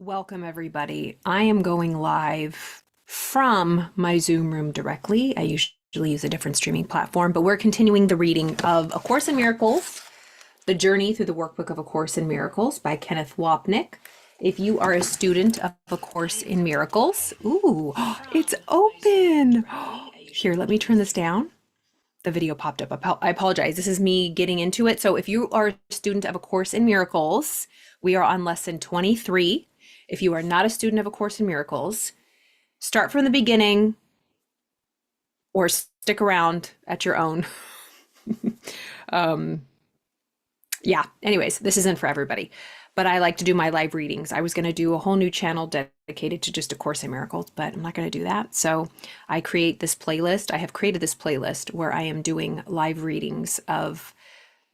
Welcome, everybody. I am going live from my Zoom room directly. I usually use a different streaming platform, but we're continuing the reading of A Course in Miracles, The Journey Through the Workbook of A Course in Miracles by Kenneth Wapnick. If you are a student of A Course in Miracles, ooh, it's open. Here, let me turn this down. The video popped up. I apologize. This is me getting into it. So if you are a student of A Course in Miracles, we are on lesson 23. If you are not a student of A Course in Miracles, start from the beginning or stick around at your own. Yeah, anyways, this isn't for everybody, but I like to do my live readings. I was going to do a whole new channel dedicated to just A Course in Miracles, but I'm not going to do that. So I create this playlist. I have created this playlist where I am doing live readings of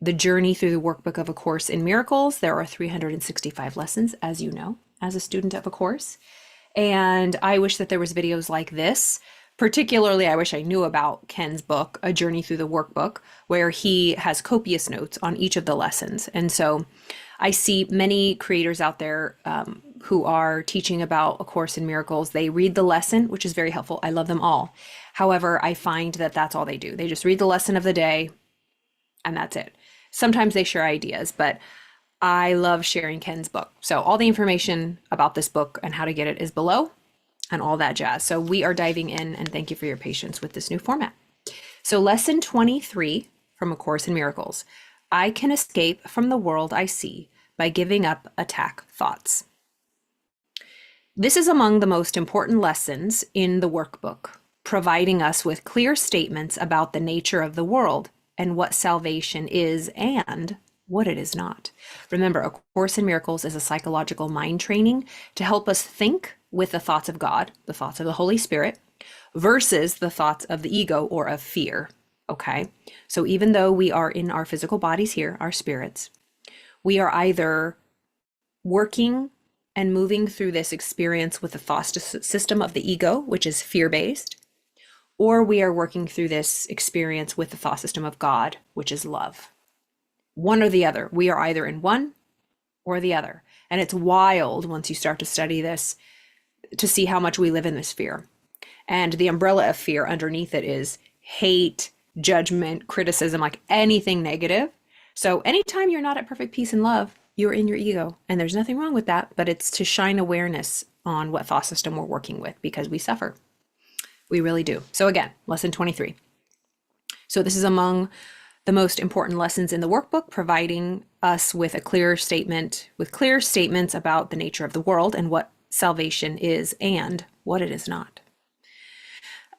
the journey through the workbook of A Course in Miracles. There are 365 lessons, as you know, as a student of A Course. And I wish that there was videos like this. Particularly, I wish I knew about Ken's book, A Journey Through the Workbook, where he has copious notes on each of the lessons. And so I see many creators out there who are teaching about A Course in Miracles. They read the lesson, which is very helpful. I love them all. However, I find that that's all they do. They just read the lesson of the day and that's it. Sometimes they share ideas, but I love sharing Ken's book. So all the information about this book and how to get it is below and all that jazz. So we are diving in, and thank you for your patience with this new format. So lesson 23 from A Course in Miracles. I can escape from the world I see by giving up attack thoughts. This is among the most important lessons in the workbook, providing us with clear statements about the nature of the world and what salvation is and what it is not. Remember, A Course in Miracles is a psychological mind training to help us think with the thoughts of God, the thoughts of the Holy Spirit, versus the thoughts of the ego or of fear. Okay? So even though we are in our physical bodies here, our spirits, we are either working and moving through this experience with the thought system of the ego, which is fear-based, or we are working through this experience with the thought system of God, which is love. One or the other. We are either in one or the other. And it's wild once you start to study this to see how much we live in this fear. And the umbrella of fear underneath it is hate, judgment, criticism, like anything negative. So anytime you're not at perfect peace and love, you're in your ego. And there's nothing wrong with that, but it's to shine awareness on what thought system we're working with because we suffer. We really do. So again, lesson 23. So this is among the most important lessons in the workbook, providing us with a clear statement, with clear statements about the nature of the world and what salvation is and what it is not.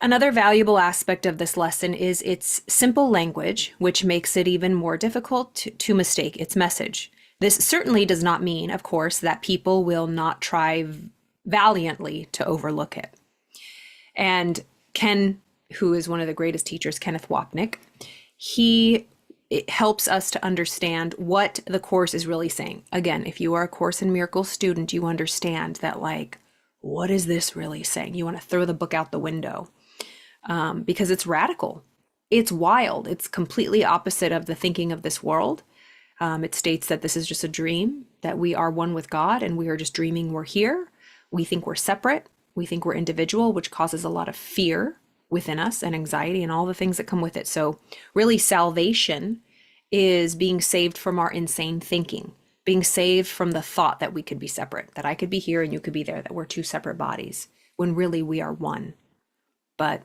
Another valuable aspect of this lesson is its simple language, which makes it even more difficult to mistake its message. This certainly does not mean, of course, that people will not try valiantly to overlook it. And Ken, who is one of the greatest teachers, Kenneth Wapnick, it helps us to understand what the Course is really saying. Again, if you are a Course in Miracles student, you understand that, like, what is this really saying? You want to throw the book out the window because it's radical. It's wild. It's completely opposite of the thinking of this world. It states that this is just a dream, that we are one with God and we are just dreaming we're here. We think we're separate. We think we're individual, which causes a lot of fear within us and anxiety and all the things that come with it. So really salvation is being saved from our insane thinking, being saved from the thought that we could be separate, that I could be here and you could be there, that we're two separate bodies, when really we are one. But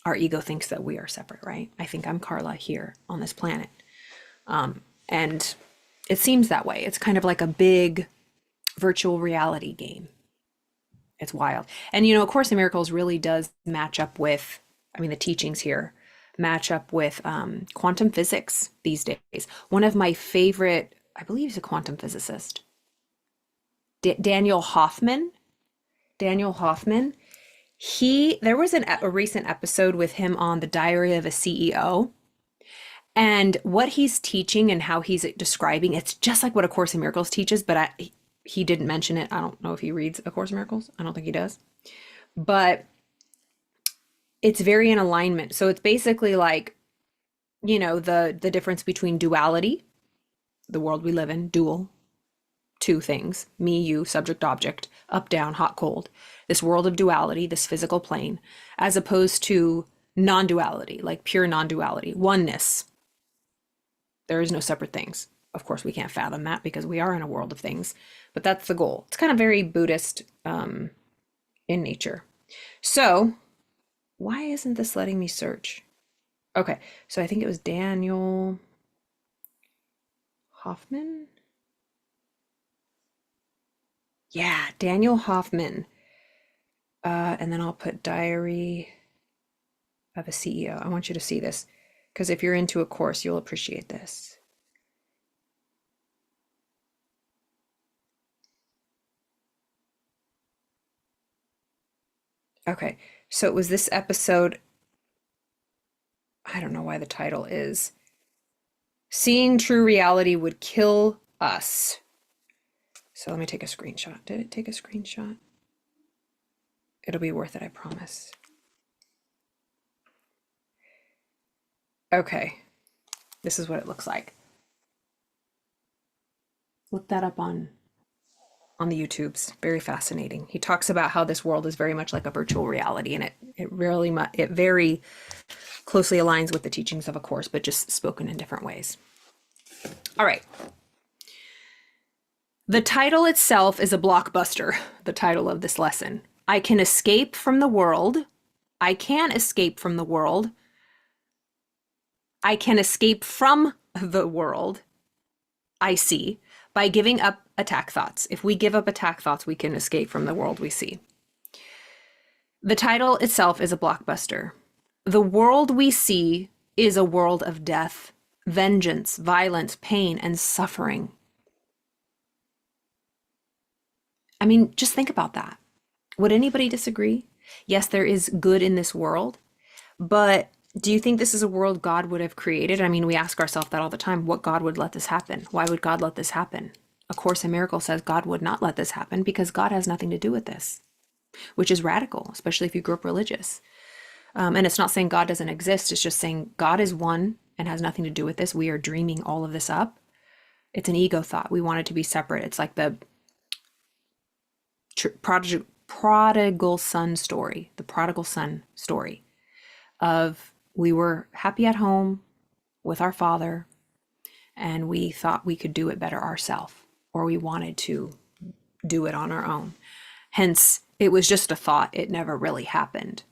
our ego thinks that we are separate, right? I think I'm Carla here on this planet. And it seems that way. It's kind of like a big virtual reality game. It's wild. And, A Course in Miracles really does match up with, the teachings here match up with quantum physics these days. One of my favorite, I believe he's a quantum physicist, Daniel Hoffman. There was a recent episode with him on The Diary of a CEO. And what he's teaching and how he's describing, it's just like what A Course in Miracles teaches, but he didn't mention it. I don't know if he reads A Course in Miracles. I don't think he does. But it's very in alignment. So it's basically like, the difference between duality, the world we live in, dual, two things, me, you, subject, object, up, down, hot, cold, this world of duality, this physical plane, as opposed to non-duality, like pure non-duality, oneness. There is no separate things. Of course, we can't fathom that because we are in a world of things, but that's the goal. It's kind of very Buddhist in nature. So why isn't this letting me search? Okay, so I think it was Daniel Hoffman. Yeah, Daniel Hoffman. And then I'll put Diary of a CEO. I want you to see this because if you're into A Course, you'll appreciate this. Okay, so it was this episode. I don't know why the title is Seeing True Reality Would Kill Us. So let me take a screenshot. Did it take a screenshot? It'll be worth it, I promise. Okay, this is what it looks like. Look that up on the YouTubes. Very fascinating. He talks about how this world is very much like a virtual reality, and it very closely aligns with the teachings of A Course, but just spoken in different ways. All right. The title itself is a blockbuster, the title of this lesson. I can escape from the world. I can escape from the world. I can escape from the world I see by giving up attack thoughts. If we give up attack thoughts, we can escape from the world we see. The title itself is a blockbuster. The world we see is a world of death, vengeance, violence, pain, and suffering. I mean, just think about that. Would anybody disagree? Yes, there is good in this world, but do you think this is a world God would have created? I mean, we ask ourselves that all the time. What God would let this happen? Why would God let this happen? A Course in Miracles says God would not let this happen because God has nothing to do with this, which is radical, especially if you grew up religious. And it's not saying God doesn't exist. It's just saying God is one and has nothing to do with this. We are dreaming all of this up. It's an ego thought. We want it to be separate. It's like the prodigal son story, the prodigal son story of we were happy at home with our father and we thought we could do it better ourselves, or we wanted to do it on our own. Hence, it was just a thought. It never really happened,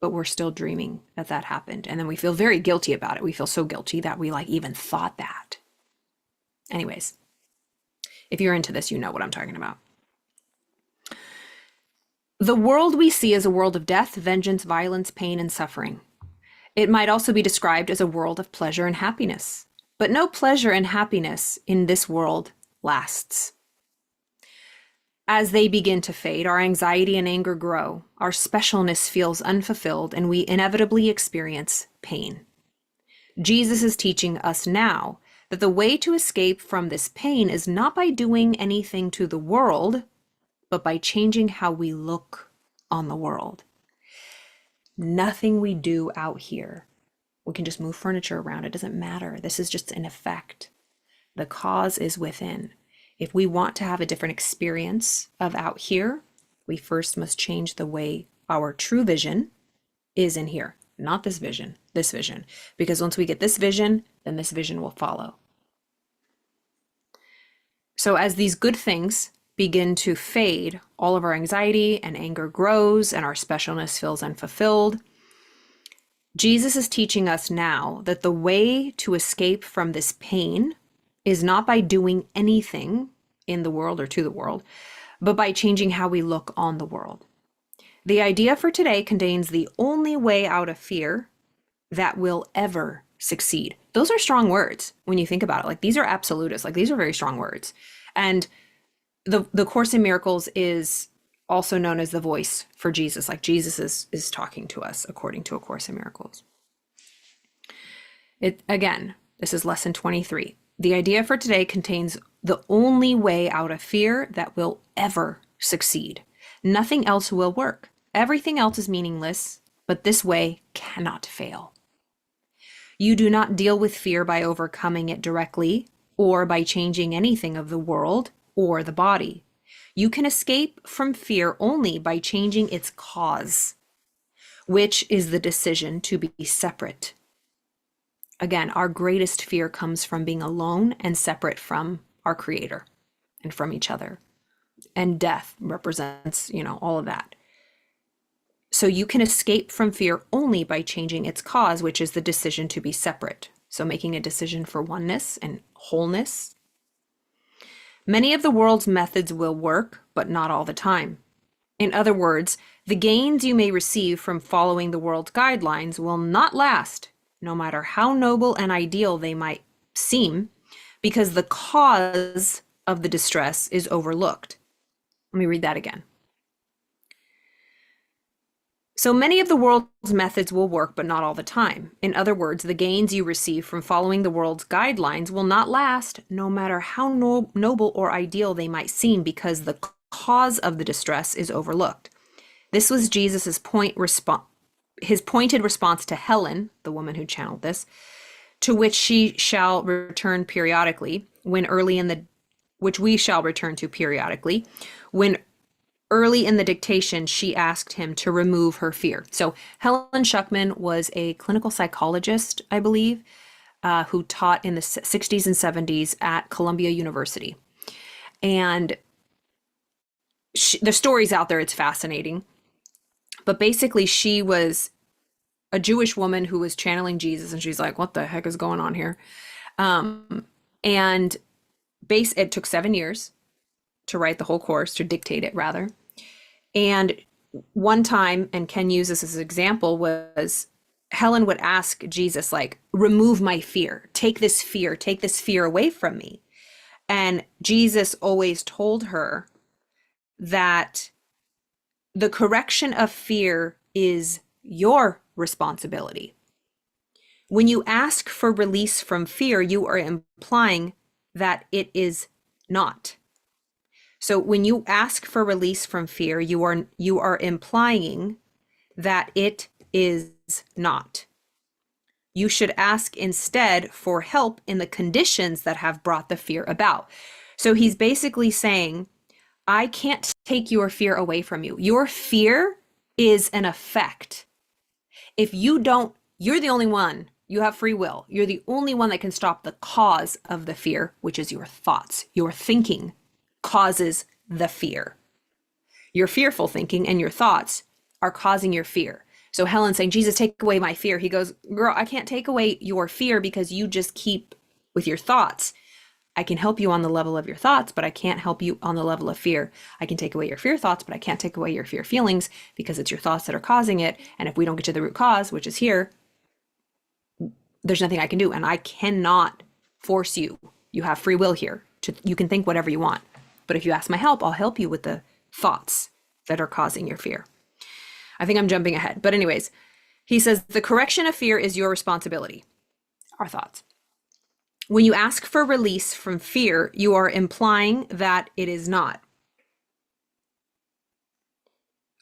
but we're still dreaming that that happened. And then we feel very guilty about it. We feel so guilty that we like even thought that. Anyways, if you're into this, you know what I'm talking about. The world we see is a world of death, vengeance, violence, pain, and suffering. It might also be described as a world of pleasure and happiness, but no pleasure and happiness in this world lasts. As they begin to fade, our anxiety and anger grow, our specialness feels unfulfilled, and we inevitably experience pain. Jesus is teaching us now that the way to escape from this pain is not by doing anything to the world, but by changing how we look on the world. Nothing we do out here, we can just move furniture around. It doesn't matter. This is just an effect. The cause is within. If we want to have a different experience of out here, we first must change the way our true vision is in here, not this vision, this vision. Because once we get this vision, then this vision will follow. So as these good things begin to fade, all of our anxiety and anger grows and our specialness feels unfulfilled. Jesus is teaching us now that the way to escape from this pain is not by doing anything in the world or to the world, but by changing how we look on the world. The idea for today contains the only way out of fear that will ever succeed. Those are strong words when you think about it. Like, these are absolutists. Like, these are very strong words. And the Course in Miracles is also known as the voice for Jesus. Like, Jesus is talking to us according to A Course in Miracles. Again, this is lesson 23. The idea for today contains the only way out of fear that will ever succeed. Nothing else will work. Everything else is meaningless, but this way cannot fail. You do not deal with fear by overcoming it directly or by changing anything of the world or the body. You can escape from fear only by changing its cause, which is the decision to be separate. Again, our greatest fear comes from being alone and separate from our Creator and from each other. And death represents, all of that. So you can escape from fear only by changing its cause, which is the decision to be separate. So making a decision for oneness and wholeness. Many of the world's methods will work, but not all the time. In other words, the gains you may receive from following the world's guidelines will not last, no matter how noble and ideal they might seem, because the cause of the distress is overlooked. Let me read that again. So many of the world's methods will work, but not all the time. In other words, the gains you receive from following the world's guidelines will not last, no matter how noble or ideal they might seem, because the cause of the distress is overlooked. This was Jesus's his pointed response to Helen, the woman who channeled this, to which she shall return periodically, which we shall return to periodically, when early in the dictation, she asked him to remove her fear. So Helen Schucman was a clinical psychologist, I believe, who taught in the 60s and 70s at Columbia University. And the story's out there, it's fascinating. But basically, she was a Jewish woman who was channeling Jesus, and she's like, what the heck is going on here? And it took 7 years to write the whole course, to dictate it rather. And one time, and Ken used this as an example, was Helen would ask Jesus, like, remove my fear, take this fear away from me. And Jesus always told her that the correction of fear is your responsibility. When you ask for release from fear, you are implying that it is not. So when you ask for release from fear, you are implying that it is not. You should ask instead for help in the conditions that have brought the fear about. So he's basically saying, I can't take your fear away from you. Your fear is an effect. If you don't, you're the only one. You have free will. You're the only one that can stop the cause of the fear, which is your thoughts. Your thinking causes the fear. Your fearful thinking and your thoughts are causing your fear. So Helen's saying, Jesus, take away my fear. He goes, girl, I can't take away your fear because you just keep with your thoughts. I can help you on the level of your thoughts, but I can't help you on the level of fear. I can take away your fear thoughts, but I can't take away your fear feelings because it's your thoughts that are causing it. And if we don't get to the root cause, which is here, there's nothing I can do. And I cannot force you. You have free will here. You can think whatever you want. But if you ask my help, I'll help you with the thoughts that are causing your fear. I think I'm jumping ahead. But anyways, he says, the correction of fear is your responsibility. Our thoughts. When you ask for release from fear, you are implying that it is not.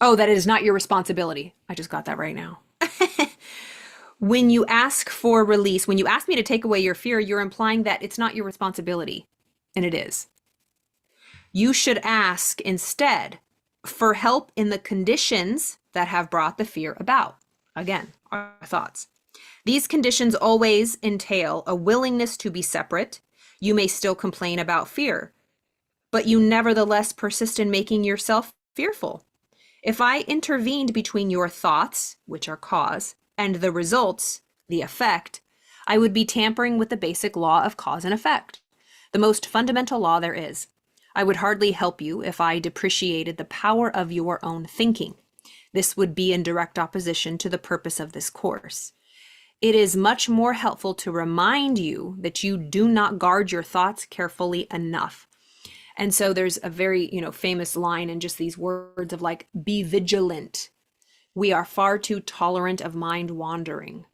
Oh, that it is not your responsibility. I just got that right now. When you ask for release, when you ask me to take away your fear, you're implying that it's not your responsibility. And it is. You should ask instead for help in the conditions that have brought the fear about. Again, our thoughts. These conditions always entail a willingness to be separate. You may still complain about fear, but you nevertheless persist in making yourself fearful. If I intervened between your thoughts, which are cause, and the results, the effect, I would be tampering with the basic law of cause and effect, the most fundamental law there is. I would hardly help you if I depreciated the power of your own thinking. This would be in direct opposition to the purpose of this course. It is much more helpful to remind you that you do not guard your thoughts carefully enough. And so there's a very, famous line in just these words of like, be vigilant. We are far too tolerant of mind wandering.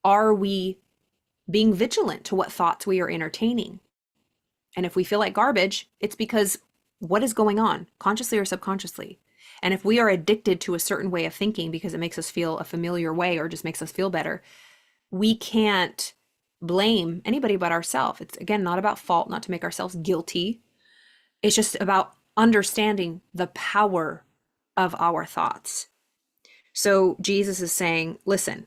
Are we being vigilant to what thoughts we are entertaining? And if we feel like garbage, it's because what is going on, consciously or subconsciously? And if we are addicted to a certain way of thinking because it makes us feel a familiar way or just makes us feel better, we can't blame anybody but ourselves. It's, again, not about fault, not to make ourselves guilty. It's just about understanding the power of our thoughts. So Jesus is saying, listen,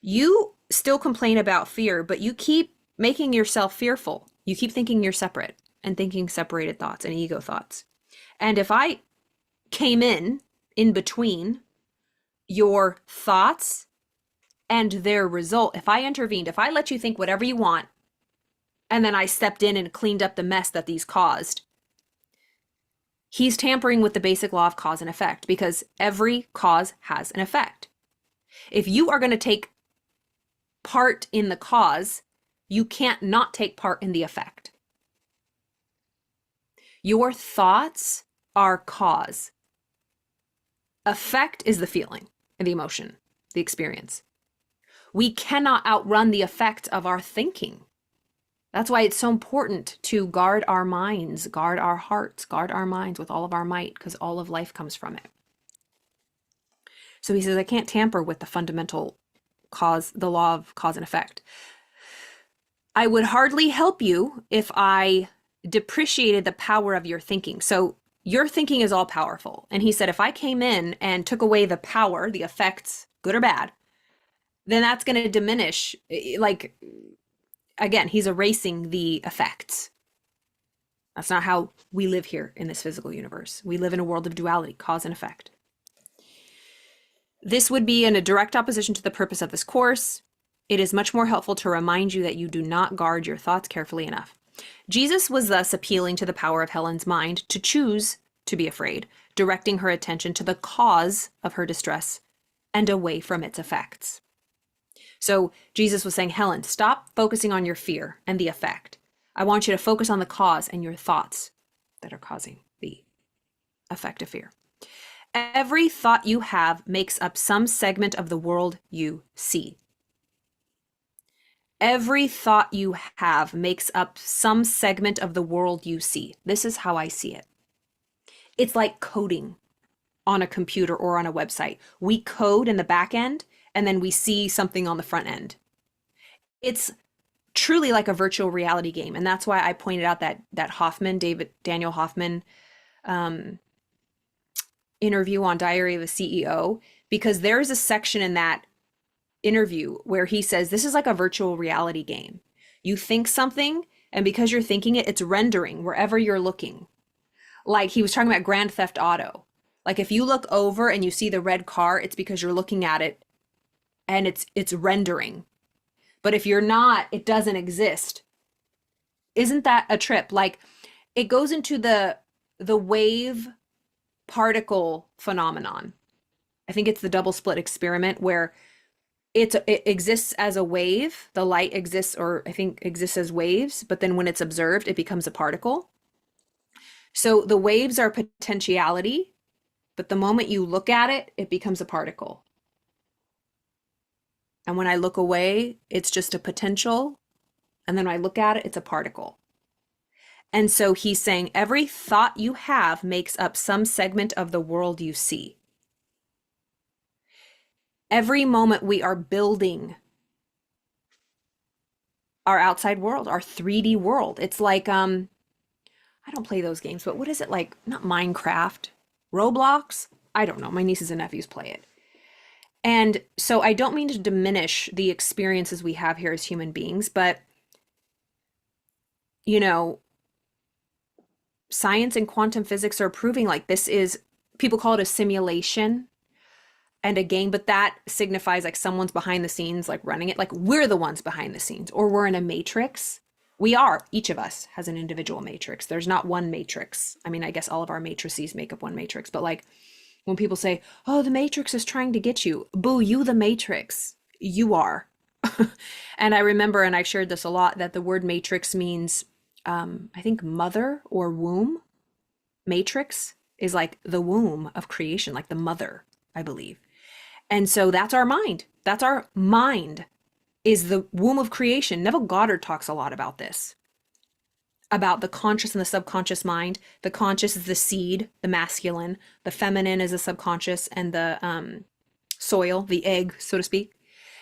you still complain about fear, but you keep making yourself fearful. You keep thinking you're separate and thinking separated thoughts and ego thoughts. And if I came in between your thoughts and their result, if I intervened, if I let you think whatever you want, and then I stepped in and cleaned up the mess that these caused, he's tampering with the basic law of cause and effect, because every cause has an effect. If you are going to take part in the cause, you can't not take part in the effect. Your thoughts are cause. Effect is the feeling and the emotion, the experience. We cannot outrun the effect of our thinking. That's why it's so important to guard our minds, guard our hearts, guard our minds with all of our might, because all of life comes from it. So he says, I can't tamper with the fundamental cause, the law of cause and effect. I would hardly help you if I depreciated the power of your thinking. So your thinking is all powerful. And he said, if I came in and took away the power, the effects, good or bad, then that's going to diminish. Like, again, he's erasing the effects. That's not how we live here in this physical universe. We live in a world of duality, cause and effect. This would be in a direct opposition to the purpose of this course. It is much more helpful to remind you that you do not guard your thoughts carefully enough. Jesus was thus appealing to the power of Helen's mind to choose to be afraid, directing her attention to the cause of her distress and away from its effects. So Jesus was saying, Helen, stop focusing on your fear and the effect. I want you to focus on the cause and your thoughts that are causing the effect of fear. Every thought you have makes up some segment of the world you see. Every thought you have makes up some segment of the world you see. This is how I see it. It's like coding on a computer or on a website. We code in the back end, and then we see something on the front end. It's truly like a virtual reality game. And that's why I pointed out that Daniel Hoffman interview on Diary of a CEO, because there's a section in that interview where he says this is like a virtual reality game. You think something, and because you're thinking it, it's rendering wherever you're looking. Like he was talking about Grand Theft Auto. Like if you look over and you see the red car, it's because you're looking at it and it's rendering. But if you're not, it doesn't exist. Isn't that a trip? Like it goes into the wave particle phenomenon. I think it's the double slit experiment where it exists as a wave. The light exists, or I think exists as waves, but then when it's observed, it becomes a particle. So the waves are potentiality, but the moment you look at it, it becomes a particle. And when I look away, it's just a potential. And then when I look at it, it's a particle. And so he's saying every thought you have makes up some segment of the world you see. Every moment we are building our outside world, our 3D world. It's like, I don't play those games, but what is it like? Not Minecraft, Roblox? I don't know. My nieces and nephews play it. And so I don't mean to diminish the experiences we have here as human beings, but, you know, science and quantum physics are proving like this is, people call it a simulation and a game, but that signifies like someone's behind the scenes, like running it. Like we're the ones behind the scenes, or we're in a matrix. We are, each of us has an individual matrix. There's not one matrix. I mean, I guess all of our matrices make up one matrix, but like when people say, oh, the matrix is trying to get you, boo, you the matrix, you are. And I remember, and I've shared this a lot, that the word matrix means, I think mother or womb. Matrix is like the womb of creation, like the mother, I believe. And so that's our mind. That's our mind is the womb of creation. Neville Goddard talks a lot about this, about the conscious and the subconscious mind. The conscious is the seed, the masculine. The feminine is the subconscious and the soil, the egg, so to speak.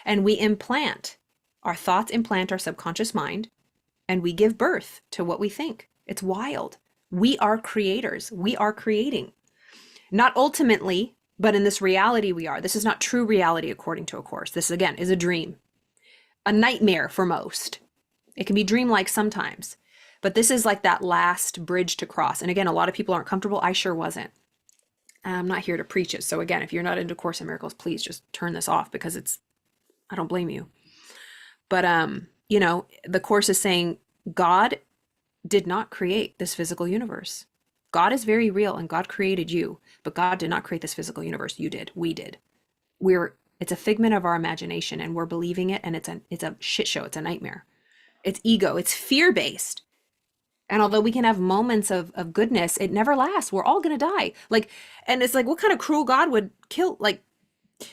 And we implant, our thoughts implant our subconscious mind, and we give birth to what we think. It's wild. We are creators. We are creating. Not ultimately, but in this reality we are. This is not true reality according to A Course. This, again, is a dream, a nightmare for most. It can be dreamlike sometimes, but this is like that last bridge to cross. And again, a lot of people aren't comfortable. I sure wasn't. I'm not here to preach it. So again, if you're not into Course in Miracles, please just turn this off because I don't blame you. But the Course is saying God did not create this physical universe. God is very real and God created you, but God did not create this physical universe. You did. We did. It's a figment of our imagination and we're believing it, and it's a shit show. It's a nightmare. It's ego. It's fear-based. And although we can have moments of goodness, it never lasts. We're all going to die. And it's like, what kind of cruel God would kill? Like,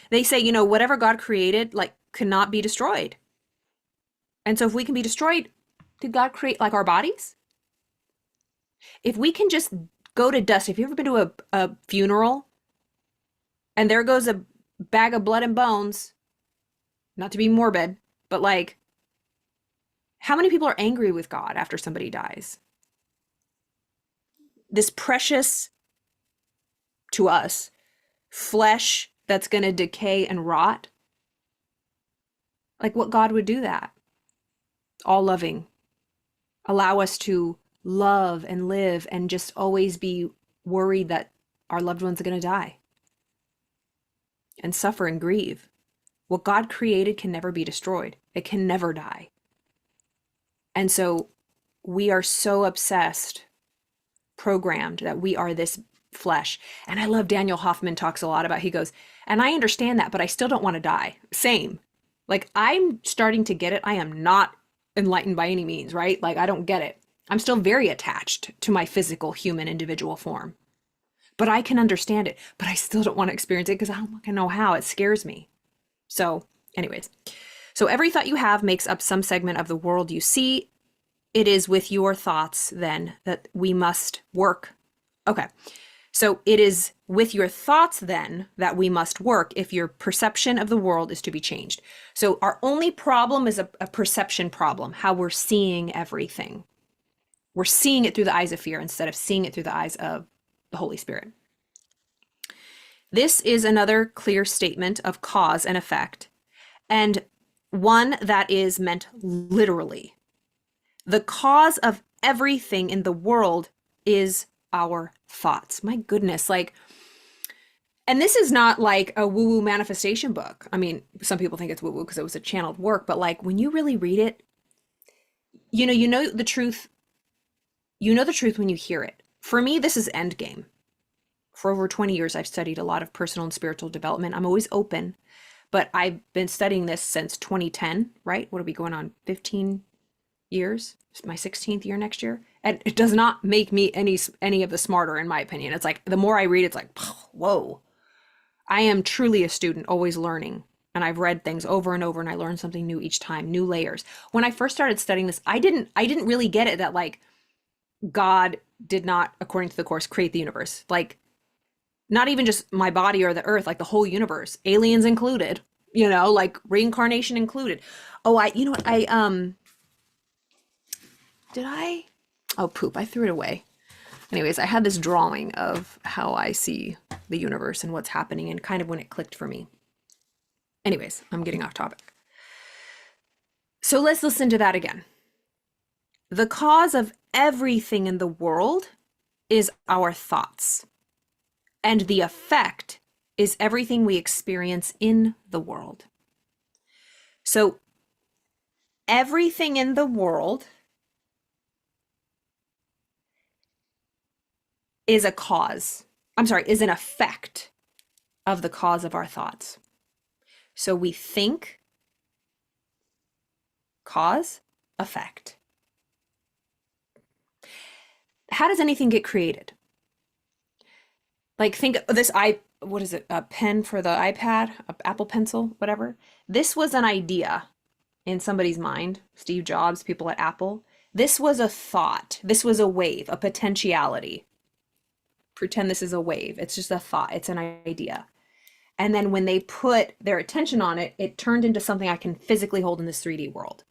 they say, whatever God created, cannot be destroyed. And so if we can be destroyed, did God create our bodies? If we can just go to dust, if you've ever been to a funeral and there goes a bag of blood and bones, not to be morbid, but how many people are angry with God after somebody dies? This precious, to us, flesh that's going to decay and rot. What God would do that? All loving. Allow us to love and live and just always be worried that our loved ones are going to die and suffer and grieve. What God created can never be destroyed. It can never die. And so we are so obsessed, programmed that we are this flesh. And I love Daniel Hoffman talks a lot about, he goes, and I understand that, but I still don't want to die. Same. I'm starting to get it. I am not enlightened by any means, right? I don't get it. I'm still very attached to my physical human individual form, but I can understand it, but I still don't want to experience it because I don't fucking know how. It scares me. So anyways, so every thought you have makes up some segment of the world you see. It is with your thoughts then that we must work. Okay. So it is with your thoughts then that we must work if your perception of the world is to be changed. So our only problem is a perception problem, how we're seeing everything. We're seeing it through the eyes of fear instead of seeing it through the eyes of the Holy Spirit. This is another clear statement of cause and effect, and one that is meant literally. The cause of everything in the world is our thoughts. My goodness, and this is not a woo-woo manifestation book. I mean, some people think it's woo-woo because it was a channeled work, but when you really read it, you know the truth. You know the truth when you hear it. For me, this is endgame. For over 20 years, I've studied a lot of personal and spiritual development. I'm always open, but I've been studying this since 2010, right? What are we going on? 15 years? It's my 16th year next year. And it does not make me any of the smarter, in my opinion. It's the more I read, it's whoa. I am truly a student, always learning. And I've read things over and over, and I learn something new each time, new layers. When I first started studying this, I didn't really get it that God did not, according to the Course, create the universe. Not even just my body or the earth, the whole universe, aliens included, reincarnation included. Oh, oh, poop, I threw it away. Anyways, I had this drawing of how I see the universe and what's happening and kind of when it clicked for me. Anyways, I'm getting off topic. So let's listen to that again. The cause of everything in the world is our thoughts. And the effect is everything we experience in the world. So everything in the world is is an effect of the cause of our thoughts. So we think, cause, effect. How does anything get created? Think of this, what is it? A pen for the iPad, Apple Pencil, whatever. This was an idea in somebody's mind, Steve Jobs, people at Apple. This was a thought. This was a wave, a potentiality. Pretend this is a wave. It's just a thought. It's an idea. And then when they put their attention on it, it turned into something I can physically hold in this 3D world.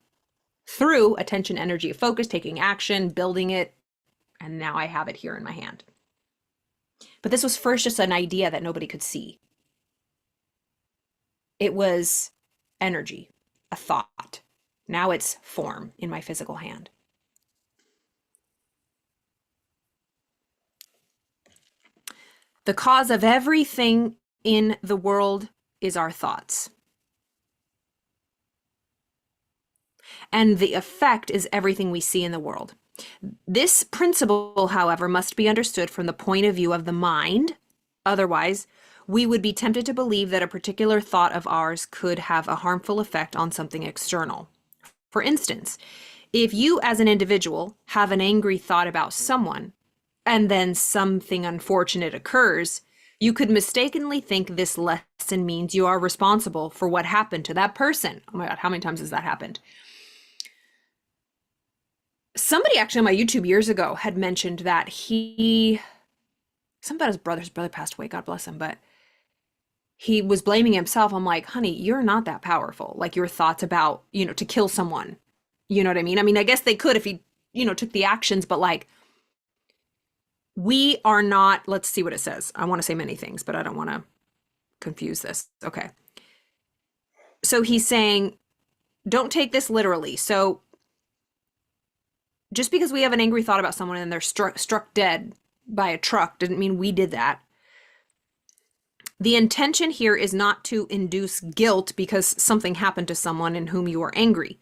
Through attention, energy, focus, taking action, building it, And now I have it here in my hand. But this was first just an idea that nobody could see. It was energy, a thought. Now it's form in my physical hand. The cause of everything in the world is our thoughts. And the effect is everything we see in the world. This principle, however, must be understood from the point of view of the mind. Otherwise, we would be tempted to believe that a particular thought of ours could have a harmful effect on something external. For instance, if you as an individual have an angry thought about someone, and then something unfortunate occurs, you could mistakenly think this lesson means you are responsible for what happened to that person. Oh my God, how many times has that happened? Somebody actually on my YouTube years ago had mentioned that something about his brother passed away, God bless him, but he was blaming himself. I'm like, honey, you're not that powerful. Like your thoughts about, to kill someone. You know what I mean? I mean, I guess they could if he, took the actions, but like, we are not, let's see what it says. I want to say many things, but I don't want to confuse this. Okay. So he's saying, don't take this literally. So just because we have an angry thought about someone and they're struck dead by a truck didn't mean we did that. The intention here is not to induce guilt because something happened to someone in whom you are angry.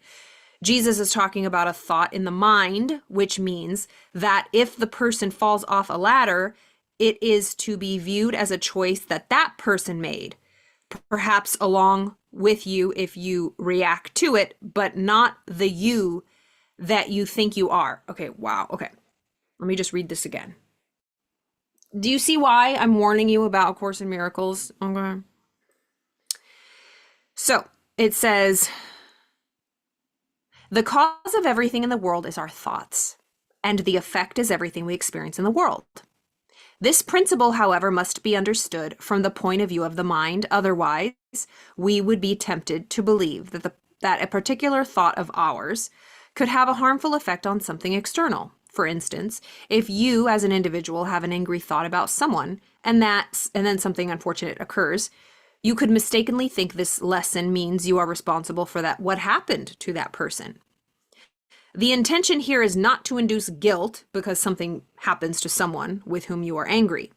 Jesus is talking about a thought in the mind, which means that if the person falls off a ladder, it is to be viewed as a choice that that person made, perhaps along with you if you react to it, but not the you that you think you are. Okay, wow. Okay, let me just read this again. Do you see why I'm warning you about A Course in Miracles? Okay. So it says, the cause of everything in the world is our thoughts, and the effect is everything we experience in the world. This principle, however, must be understood from the point of view of the mind. Otherwise, we would be tempted to believe that a particular thought of ours could have a harmful effect on something external. For instance, if you as an individual have an angry thought about someone and then something unfortunate occurs, you could mistakenly think this lesson means you are responsible for what happened to that person. The intention here is not to induce guilt because something happens to someone with whom you are angry.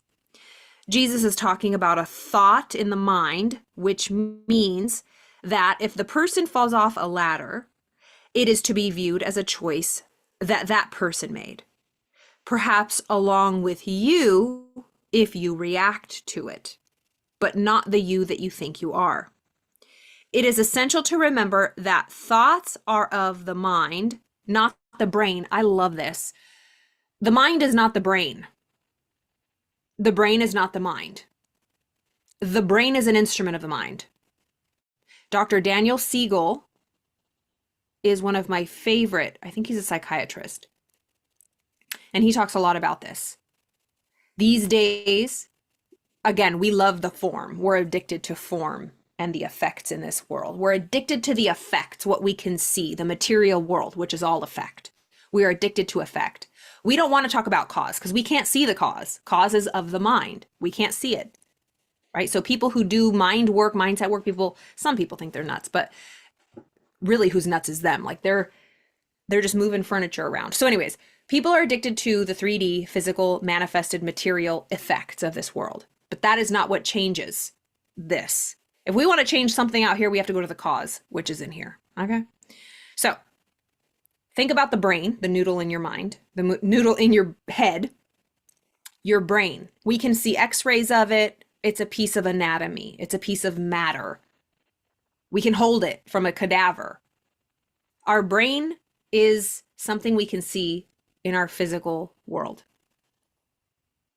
Jesus is talking about a thought in the mind, which means that if the person falls off a ladder, it is to be viewed as a choice that that person made, perhaps along with you if you react to it, but not the you that you think you are. It is essential to remember that thoughts are of the mind, not the brain. I love this. The mind is not the brain. The brain is not the mind. The brain is an instrument of the mind. Dr. Daniel Siegel is one of my favorite, I think he's a psychiatrist, and he talks a lot about this. These days, again, we love the form. We're addicted to form and the effects in this world. We're addicted to the effects, what we can see, the material world, which is all effect. We are addicted to effect. We don't want to talk about cause because we can't see the cause. Cause is of the mind. We can't see it, right? So people who do mind work, mindset work, some people think they're nuts, but really who's nuts is them. Like they're just moving furniture around. So anyways, people are addicted to the 3D physical manifested material effects of this world, but that is not what changes this. If we want to change something out here, we have to go to the cause, which is in here. Okay. So think about the brain, the noodle in your mind, the noodle in your head, your brain. We can see x-rays of it. It's a piece of anatomy. It's a piece of matter. We can hold it from a cadaver. Our brain is something we can see in our physical world.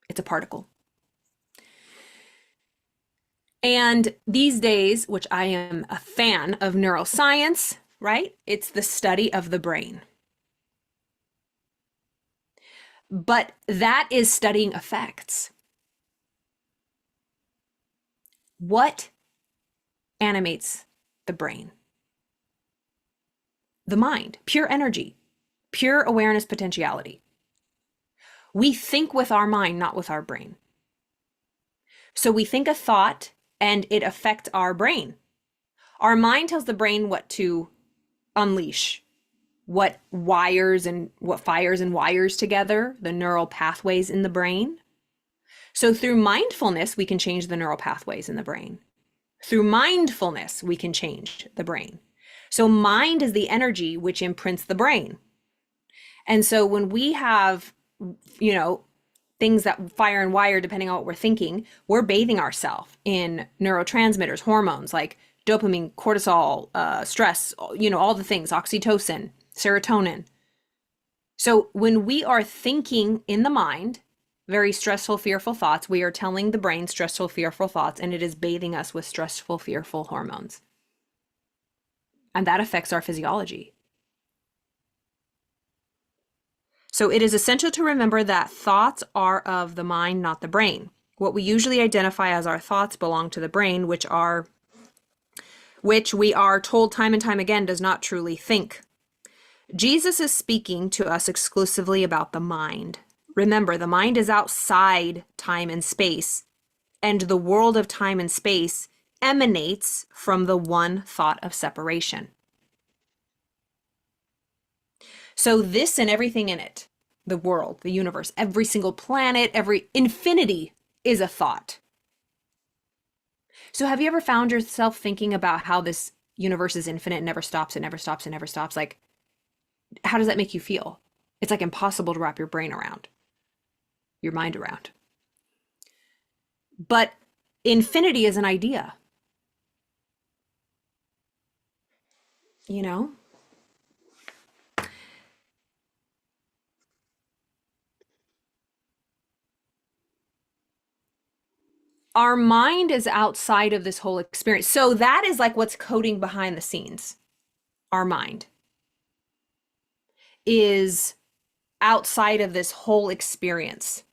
It's a particle. And these days, which I am a fan of neuroscience, right? It's the study of the brain. But that is studying effects. What animates the brain? The mind, pure energy, pure awareness potentiality. We think with our mind, not with our brain. So we think a thought and it affects our brain. Our mind tells the brain what to unleash, what wires and what fires and wires together, the neural pathways in the brain. So through mindfulness, we can change the neural pathways in the brain. Through mindfulness, we can change the brain. So mind is the energy which imprints the brain. And so when we have, you know, things that fire and wire, depending on what we're thinking, we're bathing ourselves in neurotransmitters, hormones like dopamine, cortisol, stress, you know, all the things, oxytocin, serotonin. So when we are thinking in the mind, very stressful, fearful thoughts, we are telling the brain stressful, fearful thoughts, and it is bathing us with stressful, fearful hormones. And that affects our physiology. So it is essential to remember that thoughts are of the mind, not the brain. What we usually identify as our thoughts belong to the brain, which we are told time and time again does not truly think. Jesus is speaking to us exclusively about the mind. Remember, the mind is outside time and space, and the world of time and space emanates from the one thought of separation. So this and everything in it, the world, the universe, every single planet, every infinity is a thought. So have you ever found yourself thinking about how this universe is infinite and never stops, it never stops, it never stops? Like, how does that make you feel? It's like impossible to wrap your brain around, your mind around. But infinity is an idea. You know? Our mind is outside of this whole experience. So that is like what's coding behind the scenes. Our mind is outside of this whole experience.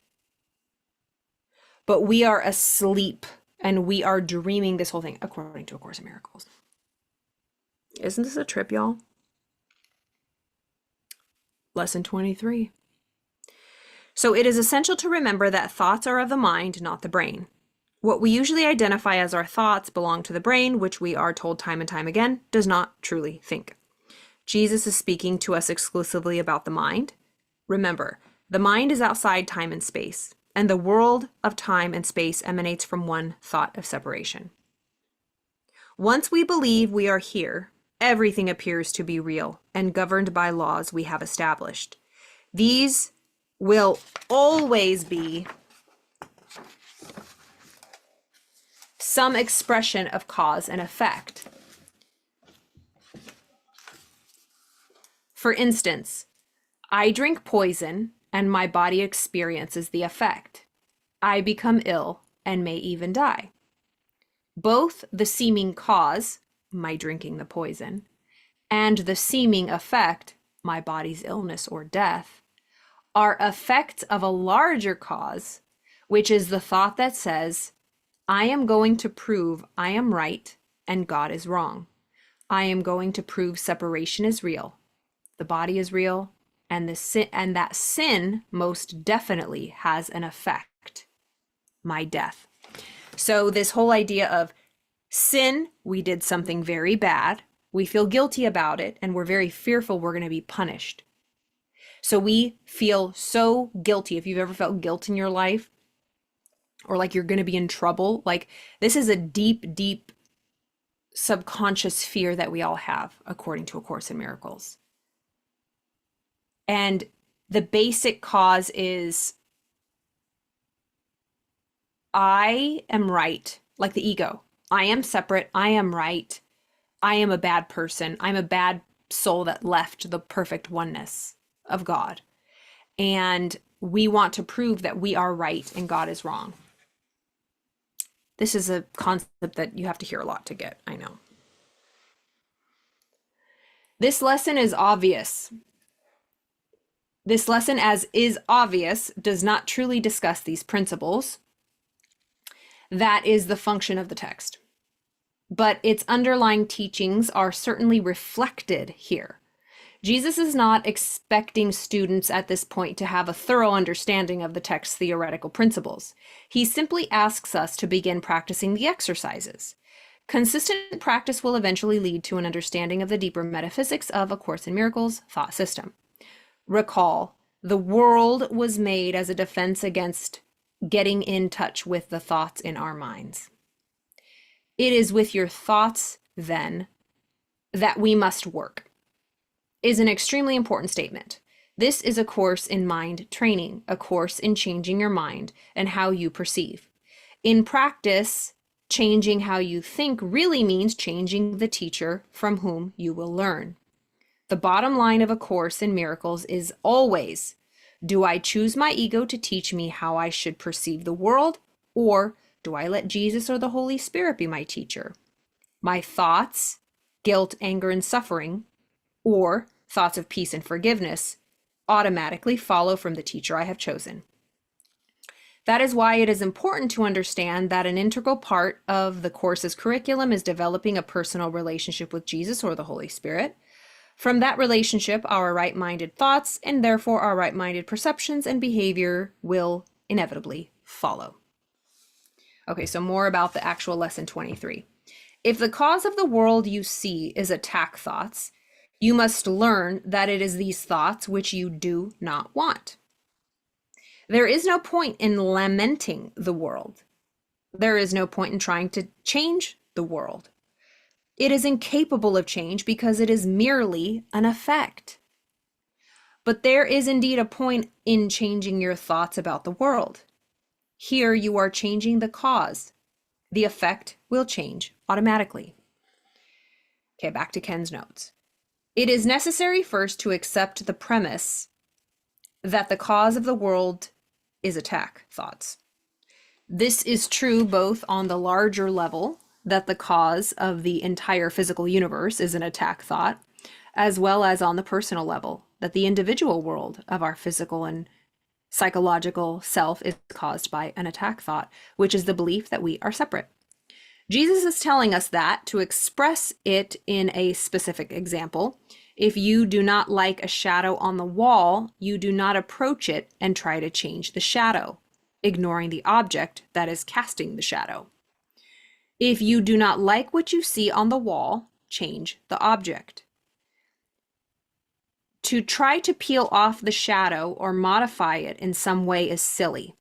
But we are asleep and we are dreaming this whole thing, according to A Course in Miracles. Isn't this a trip, y'all? Lesson 23. So it is essential to remember that thoughts are of the mind, not the brain. What we usually identify as our thoughts belong to the brain, which we are told time and time again does not truly think. Jesus is speaking to us exclusively about the mind. Remember, the mind is outside time and space, and the world of time and space emanates from one thought of separation. Once we believe we are here, everything appears to be real and governed by laws we have established. These will always be some expression of cause and effect. For instance, I drink poison and my body experiences the effect. I become ill and may even die. Both the seeming cause, my drinking the poison, and the seeming effect, my body's illness or death, are effects of a larger cause, which is the thought that says, I am going to prove I am right and God is wrong. I am going to prove separation is real, the body is real, and that sin most definitely has an effect, my death. So this whole idea of sin, we did something very bad, we feel guilty about it, and we're very fearful we're going to be punished. So we feel so guilty. If you've ever felt guilt in your life, or like you're going to be in trouble, like this is a deep, deep subconscious fear that we all have, according to A Course in Miracles. And the basic cause is I am right, like the ego. I am separate. I am right. I am a bad person. I'm a bad soul that left the perfect oneness of God. And we want to prove that we are right and God is wrong. This is a concept that you have to hear a lot to get, I know. This lesson is obvious. This lesson, as is obvious, does not truly discuss these principles. That is the function of the text. But its underlying teachings are certainly reflected here. Jesus is not expecting students at this point to have a thorough understanding of the text's theoretical principles. He simply asks us to begin practicing the exercises. Consistent practice will eventually lead to an understanding of the deeper metaphysics of A Course in Miracles thought system. Recall, the world was made as a defense against getting in touch with the thoughts in our minds. It is with your thoughts, then, that we must work. Is an extremely important statement. This is a course in mind training, a course in changing your mind and how you perceive. In practice, changing how you think really means changing the teacher from whom you will learn. The bottom line of A Course in Miracles is always, do I choose my ego to teach me how I should perceive the world, or do I let Jesus or the Holy Spirit be my teacher? My thoughts, guilt, anger, and suffering, or thoughts of peace and forgiveness, automatically follow from the teacher I have chosen. That is why it is important to understand that an integral part of the course's curriculum is developing a personal relationship with Jesus or the Holy Spirit. From that relationship, our right-minded thoughts and therefore our right-minded perceptions and behavior will inevitably follow. Okay, so more about the actual lesson 23. If the cause of the world you see is attack thoughts, you must learn that it is these thoughts which you do not want. There is no point in lamenting the world. There is no point in trying to change the world. It is incapable of change because it is merely an effect. But there is indeed a point in changing your thoughts about the world. Here you are changing the cause. The effect will change automatically. Okay, back to Ken's notes. It is necessary first to accept the premise that the cause of the world is attack thoughts. This is true both on the larger level, that the cause of the entire physical universe is an attack thought, as well as on the personal level, that the individual world of our physical and psychological self is caused by an attack thought, which is the belief that we are separate. Jesus is telling us that to express it in a specific example. If you do not like a shadow on the wall, you do not approach it and try to change the shadow, ignoring the object that is casting the shadow. If you do not like what you see on the wall, change the object. To try to peel off the shadow or modify it in some way is silly.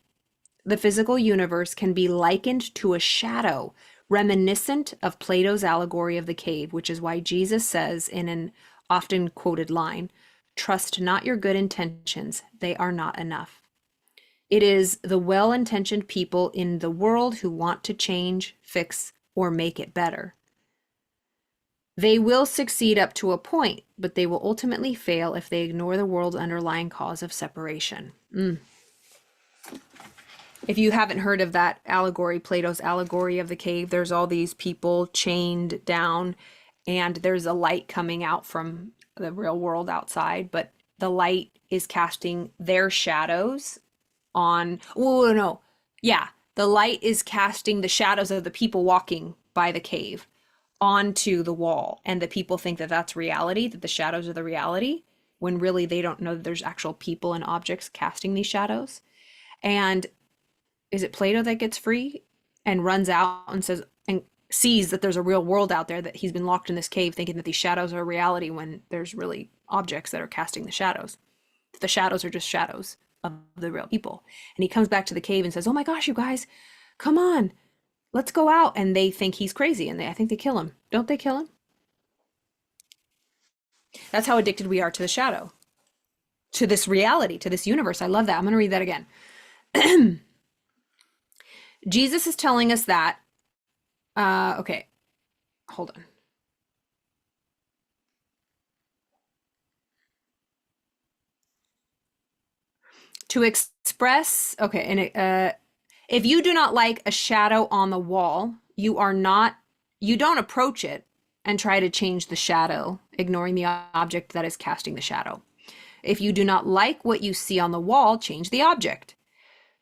The physical universe can be likened to a shadow, reminiscent of Plato's allegory of the cave, which is why Jesus says in an often quoted line, "Trust not your good intentions, they are not enough." It is the well-intentioned people in the world who want to change, fix, or make it better. They will succeed up to a point, but they will ultimately fail if they ignore the world's underlying cause of separation. If you haven't heard of that allegory, Plato's allegory of the cave, there's all these people chained down and there's a light coming out from the real world outside, but the light is casting their shadows on, oh no, yeah, the light is casting the shadows of the people walking by the cave onto the wall, and the people think that that's reality, that the shadows are the reality, when really they don't know that there's actual people and objects casting these shadows. And is it Plato that gets free and runs out and says and sees that there's a real world out there, that he's been locked in this cave thinking that these shadows are reality when there's really objects that are casting the shadows. The shadows are just shadows of the real people. And he comes back to the cave and says, "Oh my gosh, you guys, come on, let's go out." And they think he's crazy, and I think they kill him. Don't they kill him? That's how addicted we are to the shadow, to this reality, to this universe. I love that. I'm going to read that again. Jesus is telling us that, okay, hold on. To express, okay, and if you do not like a shadow on the wall, you don't approach it and try to change the shadow, ignoring the object that is casting the shadow. If you do not like what you see on the wall, change the object.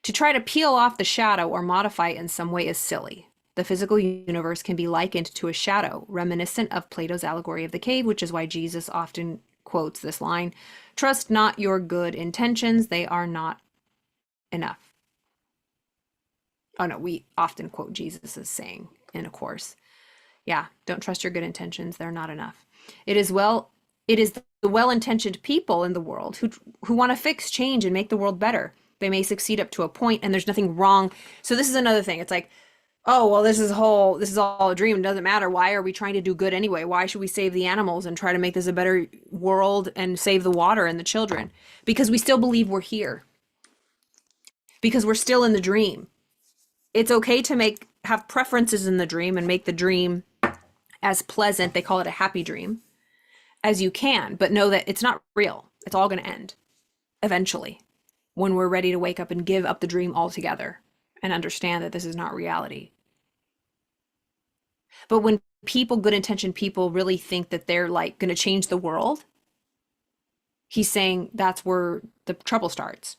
To try to peel off the shadow or modify it in some way is silly. The physical universe can be likened to a shadow, reminiscent of Plato's allegory of the cave, which is why Jesus often quotes this line, "Trust not your good intentions, they are not enough." Oh no, we often quote Jesus as saying in A Course. Yeah, don't trust your good intentions, they're not enough. It is the well-intentioned people in the world who want to fix, change, and make the world better. They may succeed up to a point, and there's nothing wrong. So this is another thing. It's like, oh, well, this is all a dream. It doesn't matter. Why are we trying to do good anyway? Why should we save the animals and try to make this a better world and save the water and the children? Because we still believe we're here. Because we're still in the dream. It's okay to have preferences in the dream and make the dream as pleasant, they call it a happy dream, as you can, but know that it's not real. It's all going to end eventually when we're ready to wake up and give up the dream altogether and understand that this is not reality. But when good intentioned people really think that they're like going to change the world, he's saying that's where the trouble starts,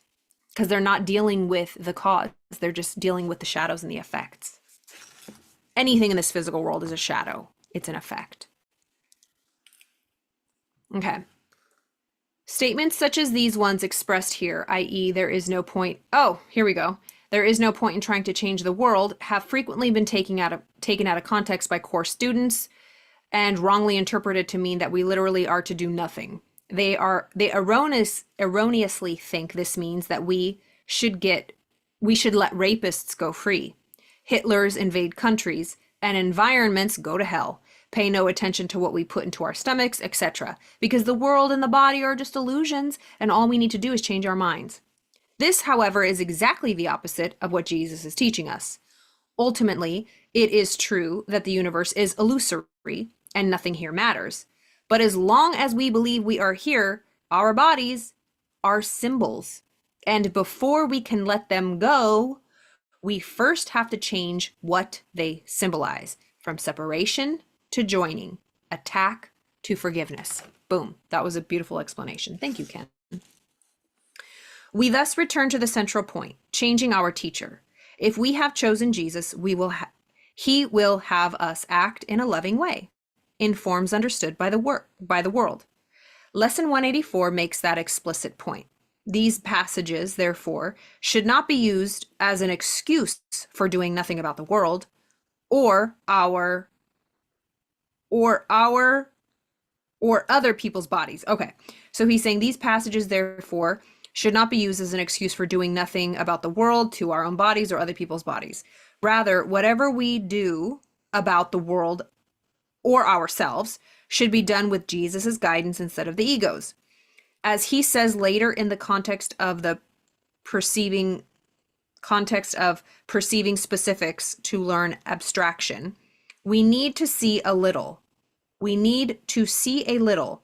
because they're not dealing with the cause. They're just dealing with the shadows and the effects. Anything in this physical world is a shadow. It's an effect. Okay. Statements such as these ones expressed here, i.e., there is no point. Oh, here we go. There is no point in trying to change the world, have frequently been taken out of context by course students and wrongly interpreted to mean that we literally are to do nothing. They erroneously think this means that we should let rapists go free, Hitlers invade countries, and environments go to hell. Pay no attention to what we put into our stomachs, etc. Because the world and the body are just illusions, and all we need to do is change our minds. This, however, is exactly the opposite of what Jesus is teaching us. Ultimately, it is true that the universe is illusory and nothing here matters. But as long as we believe we are here, our bodies are symbols. And before we can let them go, we first have to change what they symbolize, from separation to joining, attack to forgiveness. Boom. That was a beautiful explanation. Thank you, Ken. We thus return to the central point, changing our teacher. If we have chosen Jesus, he will have us act in a loving way, in forms understood by the world. Lesson 184 makes that explicit point. These passages, therefore, should not be used as an excuse for doing nothing about the world or other people's bodies. Okay, so he's saying these passages, therefore, should not be used as an excuse for doing nothing about the world, to our own bodies, or other people's bodies. Rather, whatever we do about the world or ourselves should be done with Jesus's guidance instead of the ego's. As he says later in the context of perceiving specifics to learn abstraction, we need to see a little. We need to see a little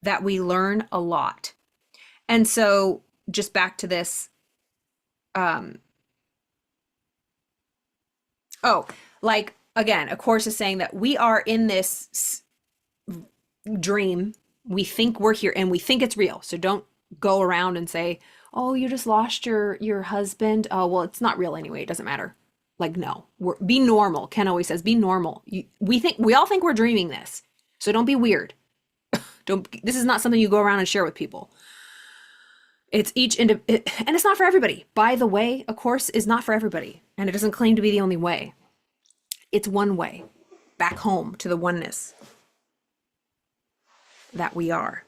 that we learn a lot. And so just back to this, again, A Course is saying that we are in this dream. We think we're here and we think it's real. So don't go around and say, oh, you just lost your husband. Oh, well, it's not real anyway. It doesn't matter. Like, no, be normal. Ken always says, be normal. We all think we're dreaming this. So don't be weird. This is not something you go around and share with people. It's and it's not for everybody. By the way, A Course is not for everybody. And it doesn't claim to be the only way. It's one way back home to the oneness that we are.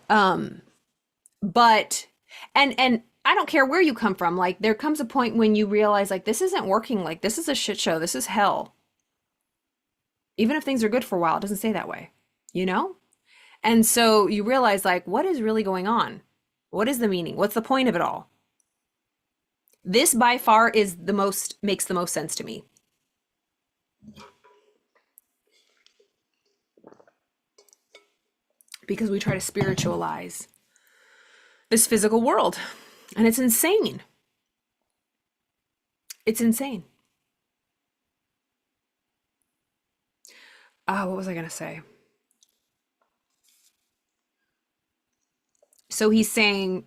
But I don't care where you come from. Like, there comes a point when you realize, like, this isn't working. Like, this is a shit show. This is hell. Even if things are good for a while, it doesn't stay that way, you know? And so you realize, like, what is really going on? What is the meaning? What's the point of it all? This by far makes the most sense to me. Because we try to spiritualize this physical world. And it's insane. It's insane. What was I going to say? So he's saying,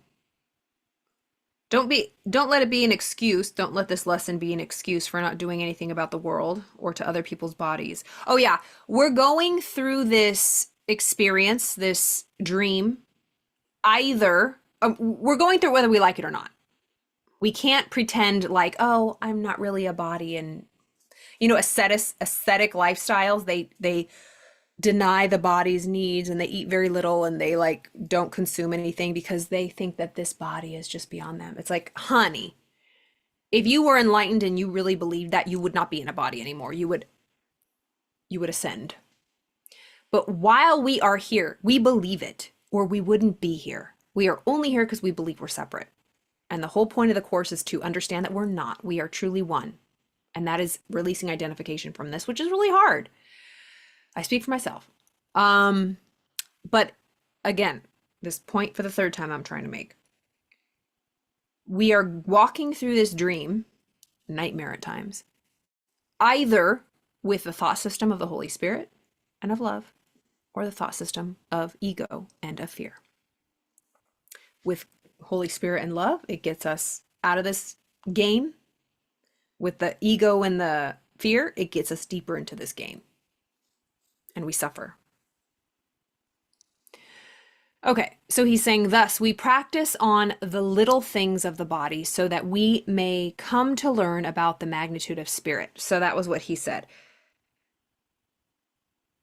don't let it be an excuse. Don't let this lesson be an excuse for not doing anything about the world or to other people's bodies. Oh yeah, we're going through this experience this dream either, we're going through it whether we like it or not. We can't pretend like, oh, I'm not really a body. And aesthetic lifestyles, they deny the body's needs, and they eat very little, and they like don't consume anything because they think that this body is just beyond them. It's like, honey, if you were enlightened and you really believed that, you would not be in a body anymore. You would ascend. But while we are here, we believe it, or we wouldn't be here. We are only here because we believe we're separate. And the whole point of the course is to understand that we're not. We are truly one. And that is releasing identification from this, which is really hard. I speak for myself. But again, this point for the third time I'm trying to make. We are walking through this dream, nightmare at times, either with the thought system of the Holy Spirit and of love, or the thought system of ego and of fear. With Holy Spirit and love, it gets us out of this game. With the ego and the fear, it gets us deeper into this game. And we suffer. Okay, so he's saying, thus, we practice on the little things of the body so that we may come to learn about the magnitude of spirit. So that was what he said.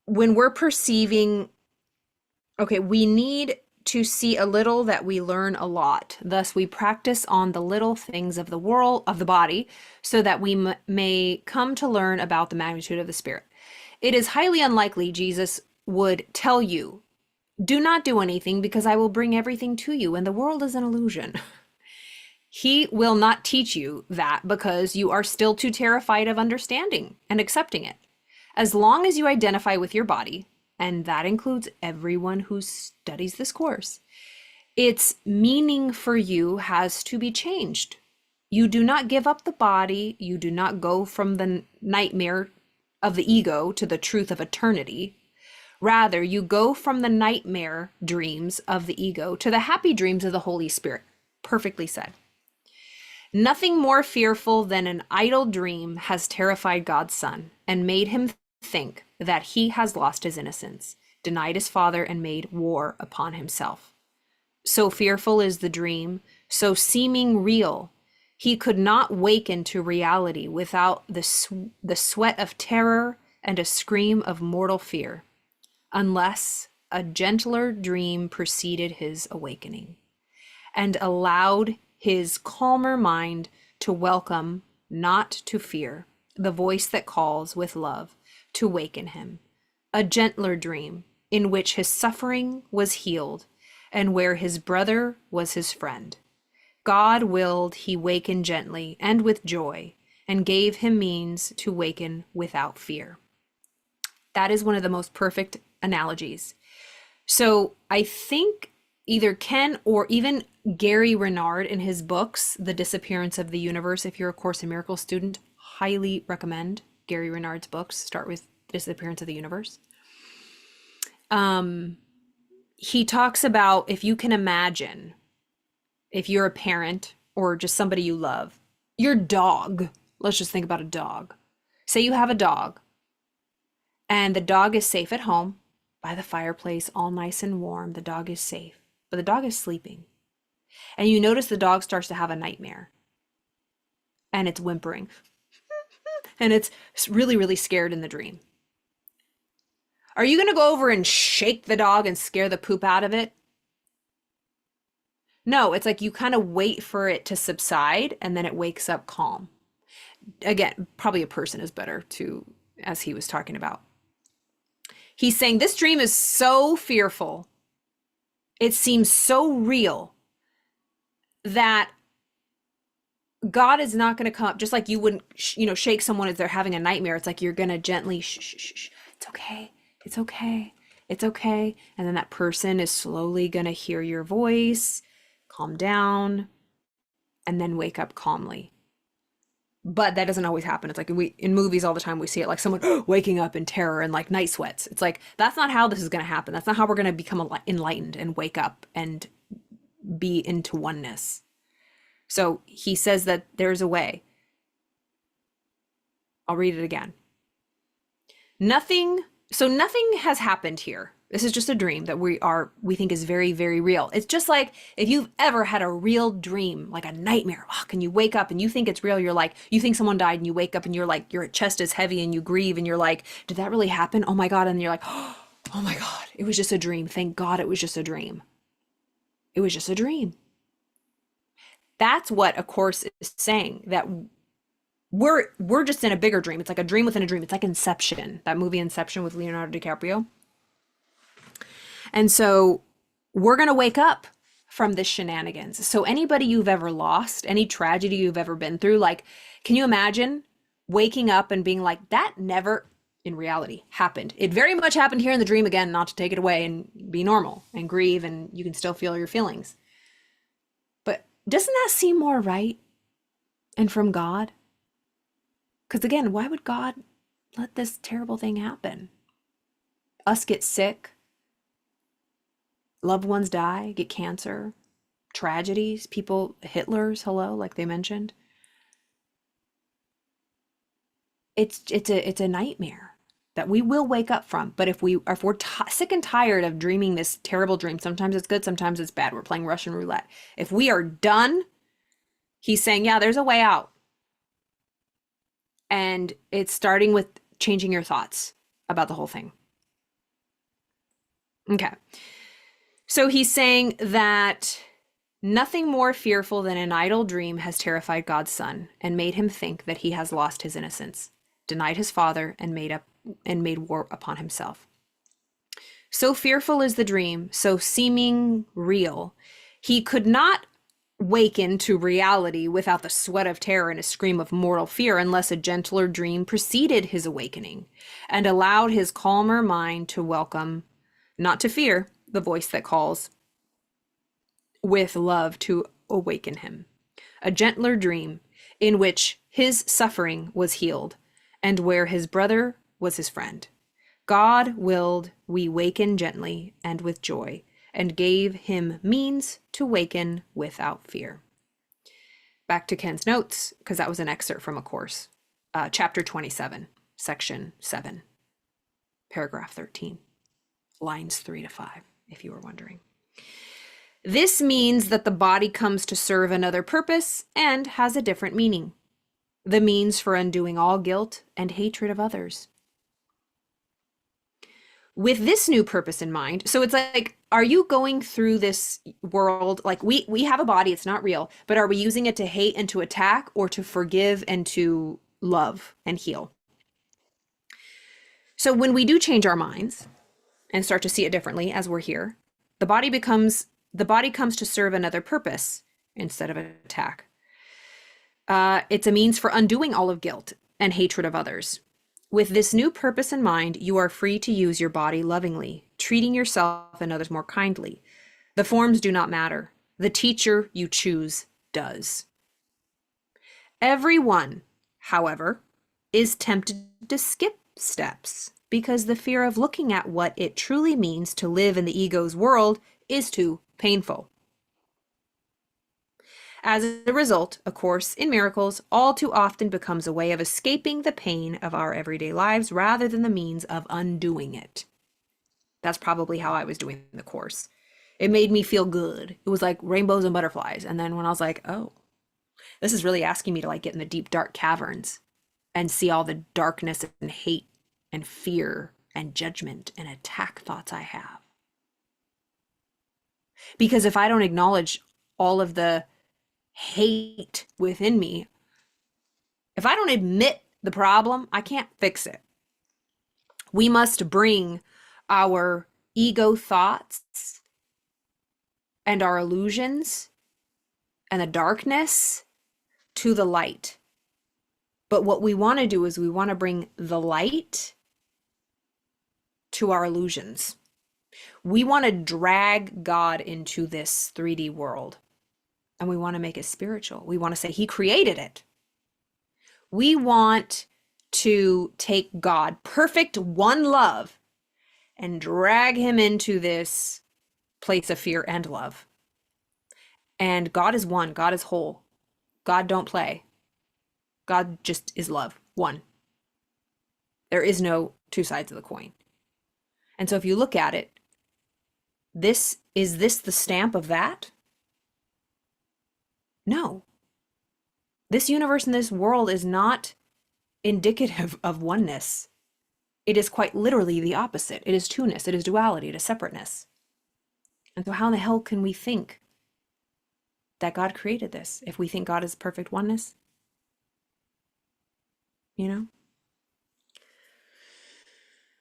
When we're perceiving, okay, we need to see a little that we learn a lot. Thus, we practice on the little things of the world, of the body, so that we may come to learn about the magnitude of the spirit. It is highly unlikely Jesus would tell you, do not do anything because I will bring everything to you and the world is an illusion. He will not teach you that because you are still too terrified of understanding and accepting it. As long as you identify with your body, and that includes everyone who studies this course, its meaning for you has to be changed. You do not give up the body. You do not go from the nightmare of the ego to the truth of eternity. Rather, you go from the nightmare dreams of the ego to the happy dreams of the Holy Spirit. Perfectly said. Nothing more fearful than an idle dream has terrified God's Son and made him think that he has lost his innocence, denied his Father, and made war upon himself. So fearful is the dream, so seeming real, he could not waken to reality without the sweat of terror and a scream of mortal fear, unless a gentler dream preceded his awakening and allowed his calmer mind to welcome, not to fear, the voice that calls with love to waken him, a gentler dream in which his suffering was healed and where his brother was his friend. God willed he waken gently and with joy, and gave him means to waken without fear. That is one of the most perfect analogies. So I think either Ken or even Gary Renard in his books, The Disappearance of the Universe, if you're a Course in Miracles student, highly recommend Gary Renard's books. Start with Disappearance of the Universe. He talks about, if you can imagine, if you're a parent or just somebody you love, your dog, let's just think about a dog. Say you have a dog and the dog is safe at home by the fireplace, all nice and warm. The dog is safe, but the dog is sleeping. And you notice the dog starts to have a nightmare and it's whimpering and it's really, really scared in the dream. Are you going to go over and shake the dog and scare the poop out of it? No, it's like you kind of wait for it to subside and then it wakes up calm. Again, probably a person is better too, as he was talking about. He's saying this dream is so fearful, it seems so real, that God is not going to come, just like you wouldn't, shake someone if they're having a nightmare. It's like you're going to gently, shh, it's okay, it's okay, it's okay. And then that person is slowly going to hear your voice, calm down, and then wake up calmly. But that doesn't always happen. It's like in movies all the time, we see it like someone waking up in terror and like night sweats. It's like, that's not how this is going to happen. That's not how we're going to become enlightened and wake up and be into oneness. So he says that there's a way. I'll read it again. Nothing has happened here. This is just a dream that we think is very, very real. It's just like if you've ever had a real dream, like a nightmare, and you wake up and you think it's real. You're like, you think someone died and you wake up and you're like, your chest is heavy and you grieve and you're like, did that really happen? Oh my God. And you're like, oh my God, it was just a dream. Thank God it was just a dream. It was just a dream. That's what A Course is saying, that we're just in a bigger dream. It's like a dream within a dream. It's like Inception, that movie Inception with Leonardo DiCaprio. And so we're going to wake up from this shenanigans. So anybody you've ever lost, any tragedy you've ever been through, like, can you imagine waking up and being like, that never in reality happened? It very much happened here in the dream, again, not to take it away, and be normal and grieve, and you can still feel your feelings. But doesn't that seem more right and from God? Because again, why would God let this terrible thing happen? Us get sick, loved ones die, get cancer, tragedies, people, Hitler's, hello, like they mentioned. It's a nightmare that we will wake up from. But if we're sick and tired of dreaming this terrible dream, sometimes it's good, sometimes it's bad. We're playing Russian roulette. If we are done, he's saying, yeah, there's a way out. And it's starting with changing your thoughts about the whole thing. Okay. So he's saying that nothing more fearful than an idle dream has terrified God's son and made him think that he has lost his innocence, denied his father, and made war upon himself. So fearful is the dream, so seeming real, he could not waken to reality without the sweat of terror and a scream of mortal fear, unless a gentler dream preceded his awakening and allowed his calmer mind to welcome, not to fear, the voice that calls with love to awaken him. A gentler dream in which his suffering was healed and where his brother was his friend. God willed we waken gently and with joy, and gave him means to waken without fear. Back to Ken's notes, because that was an excerpt from A Course. Chapter 27, section 7, paragraph 13, lines 3 to 5, if you were wondering. This means that the body comes to serve another purpose and has a different meaning. The means for undoing all guilt and hatred of others. With this new purpose in mind, so it's like, are you going through this world, like we have a body, it's not real, but are we using it to hate and to attack, or to forgive and to love and heal? So when we do change our minds and start to see it differently as we're here, the body comes to serve another purpose instead of attack. It's a means for undoing all of guilt and hatred of others. With this new purpose in mind, you are free to use your body lovingly, treating yourself and others more kindly. The forms do not matter. The teacher you choose does. Everyone, however, is tempted to skip steps because the fear of looking at what it truly means to live in the ego's world is too painful. As a result, A Course in Miracles all too often becomes a way of escaping the pain of our everyday lives rather than the means of undoing it. That's probably how I was doing the Course. It made me feel good. It was like rainbows and butterflies. And then when I was like, oh, this is really asking me to like get in the deep, dark caverns and see all the darkness and hate and fear and judgment and attack thoughts I have. Because if I don't acknowledge all of the hate within me, if I don't admit the problem, I can't fix it. We must bring our ego thoughts and our illusions and the darkness to the light. But what we want to do is we want to bring the light to our illusions. We want to drag God into this 3D world. And we want to make it spiritual. We want to say he created it. We want to take God, perfect one love, and drag him into this place of fear and love. And God is one. God is whole. God don't play. God just is love. One. There is no two sides of the coin. And so if you look at it, This the stamp of that? No. This universe and this world is not indicative of oneness. It is quite literally the opposite. It is two-ness, it is duality, it is separateness. And so how in the hell can we think that God created this if we think God is perfect oneness? You know?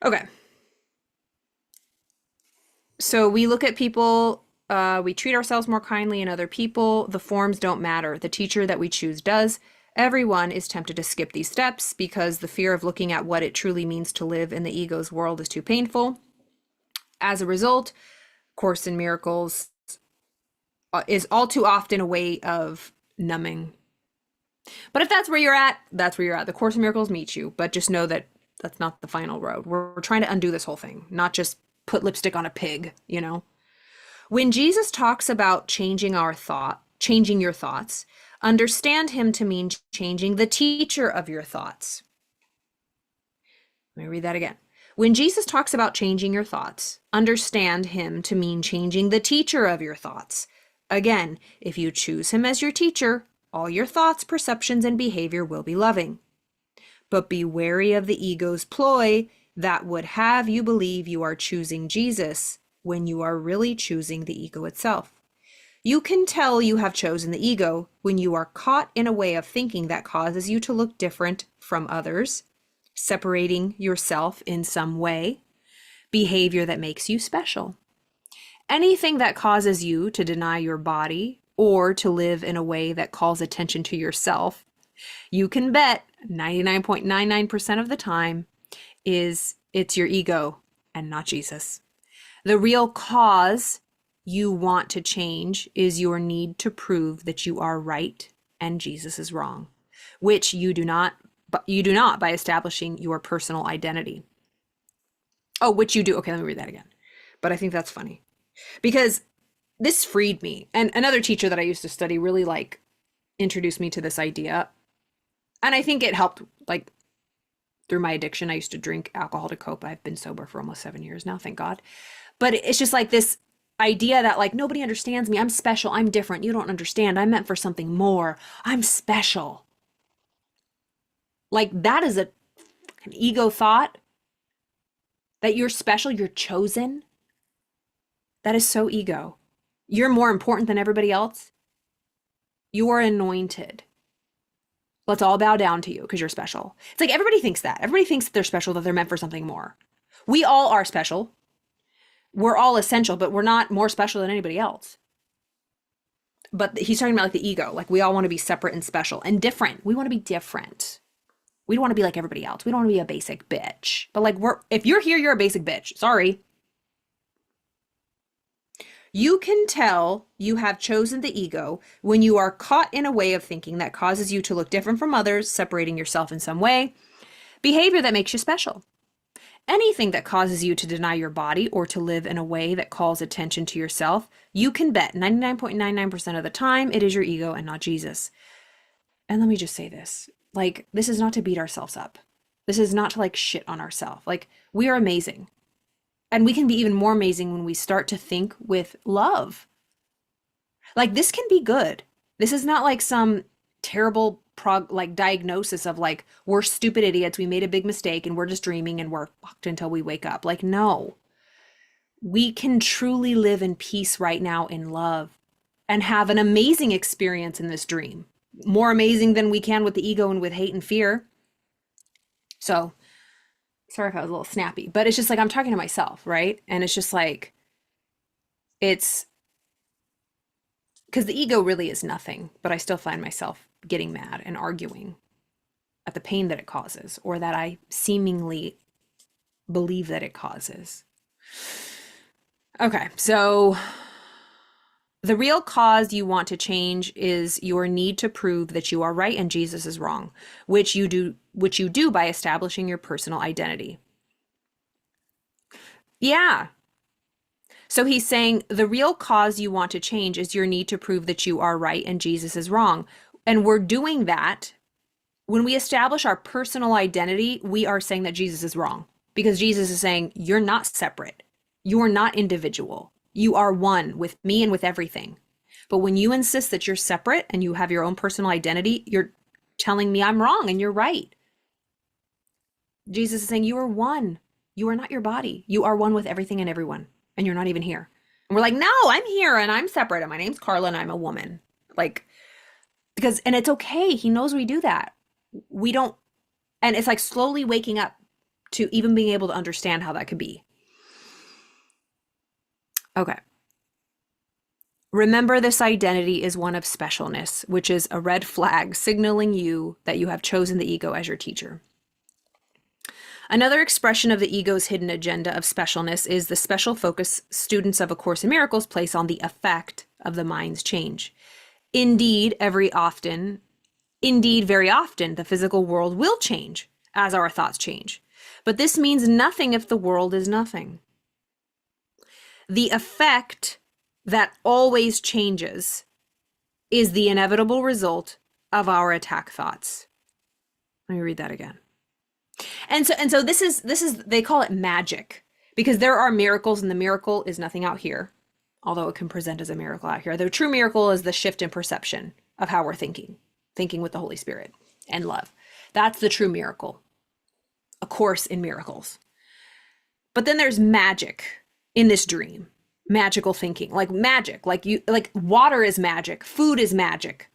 Okay. So we look at people, we treat ourselves more kindly in other people. The forms don't matter. The teacher that we choose does. Everyone is tempted to skip these steps because the fear of looking at what it truly means to live in the ego's world is too painful. As a result, Course in Miracles is all too often a way of numbing. But if that's where you're at, that's where you're at. The Course in Miracles meets you, but just know that that's not the final road. We're trying to undo this whole thing, not just put lipstick on a pig, you know? When Jesus talks about changing your thoughts, understand him to mean changing the teacher of your thoughts. Let me read that again. When Jesus talks about changing your thoughts, understand him to mean changing the teacher of your thoughts. Again, if you choose him as your teacher, all your thoughts, perceptions, and behavior will be loving. But be wary of the ego's ploy that would have you believe you are choosing Jesus when you are really choosing the ego itself. You can tell you have chosen the ego when you are caught in a way of thinking that causes you to look different from others, separating yourself in some way, behavior that makes you special. Anything that causes you to deny your body or to live in a way that calls attention to yourself, you can bet 99.99% of the time it's your ego and not Jesus. The real cause you want to change is your need to prove that you are right and Jesus is wrong, which you do not by establishing your personal identity. Oh, which you do. Okay, let me read that again. But I think that's funny because this freed me. And another teacher that I used to study really introduced me to this idea. And I think it helped through my addiction. I used to drink alcohol to cope. I've been sober for almost 7 years now, thank God. But it's just this idea that nobody understands me. I'm special. I'm different. You don't understand. I'm meant for something more. I'm special. That is an ego thought that you're special, you're chosen. That is so ego. You're more important than everybody else. You are anointed. Let's all bow down to you because you're special. It's everybody thinks that. Everybody thinks that they're special, that they're meant for something more. We all are special. We're all essential, but we're not more special than anybody else. But he's talking about the ego. We all want to be separate and special and different. We want to be different. We don't want to be like everybody else. We don't want to be a basic bitch. But if you're here, you're a basic bitch. Sorry. You can tell you have chosen the ego when you are caught in a way of thinking that causes you to look different from others, separating yourself in some way, behavior that makes you special. Anything that causes you to deny your body or to live in a way that calls attention to yourself, you can bet 99.99% of the time it is your ego and not Jesus. And let me just say this. This is not to beat ourselves up. This is not to shit on ourselves. We are amazing. And we can be even more amazing when we start to think with love. This can be good. This is not some terrible diagnosis of we're stupid idiots, we made a big mistake and we're just dreaming and we're fucked until we wake up. No. We can truly live in peace right now in love and have an amazing experience in this dream. More amazing than we can with the ego and with hate and fear. So, sorry if I was a little snappy, but it's just I'm talking to myself, right? And it's just it's because the ego really is nothing, but I still find myself getting mad and arguing at the pain that it causes or that I seemingly believe that it causes. Okay, so the real cause you want to change is your need to prove that you are right and Jesus is wrong, which you do by establishing your personal identity. Yeah. So he's saying the real cause you want to change is your need to prove that you are right and Jesus is wrong. And we're doing that when we establish our personal identity, we are saying that Jesus is wrong because Jesus is saying you're not separate. You are not individual. You are one with me and with everything. But when you insist that you're separate and you have your own personal identity, you're telling me I'm wrong and you're right. Jesus is saying you are one. You are not your body. You are one with everything and everyone, and you're not even here. And we're like, no, I'm here and I'm separate and my name's Carla and I'm a woman. Like, because, and it's okay. He knows we do that. We don't, and it's like slowly waking up to even being able to understand how that could be. Okay. Remember, this identity is one of specialness, which is a red flag signaling you that you have chosen the ego as your teacher. Another expression of the ego's hidden agenda of specialness is the special focus students of A Course in Miracles place on the effect of the mind's change. Indeed, very often, the physical world will change as our thoughts change. But this means nothing if the world is nothing. The effect that always changes is the inevitable result of our attack thoughts. Let me read that again. And so this is they call it magic, because there are miracles and the miracle is nothing out here, although it can present as a miracle out here. The true miracle is the shift in perception of how we're thinking with the Holy Spirit and love. That's the true miracle. A Course in Miracles. But then there's magic in this dream. Magical thinking, like magic, like water is magic, food is magic.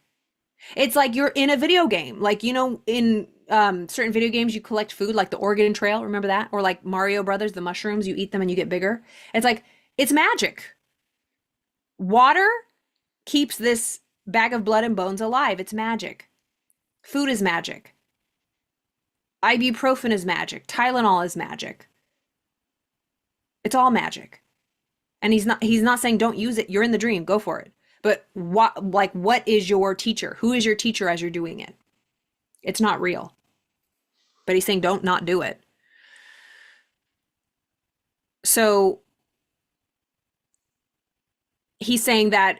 It's like you're in a video game, like, you know, in certain video games you collect food, like the Oregon Trail, remember that? Or like Mario Brothers, the mushrooms, you eat them and you get bigger. It's like, it's magic. Water keeps this bag of blood and bones alive. It's magic. Food is magic. Ibuprofen is magic. Tylenol is magic. It's all magic. And he's not saying don't use it. You're in the dream. Go for it. But what is your teacher? Who is your teacher as you're doing it? It's not real. But he's saying don't not do it. So he's saying that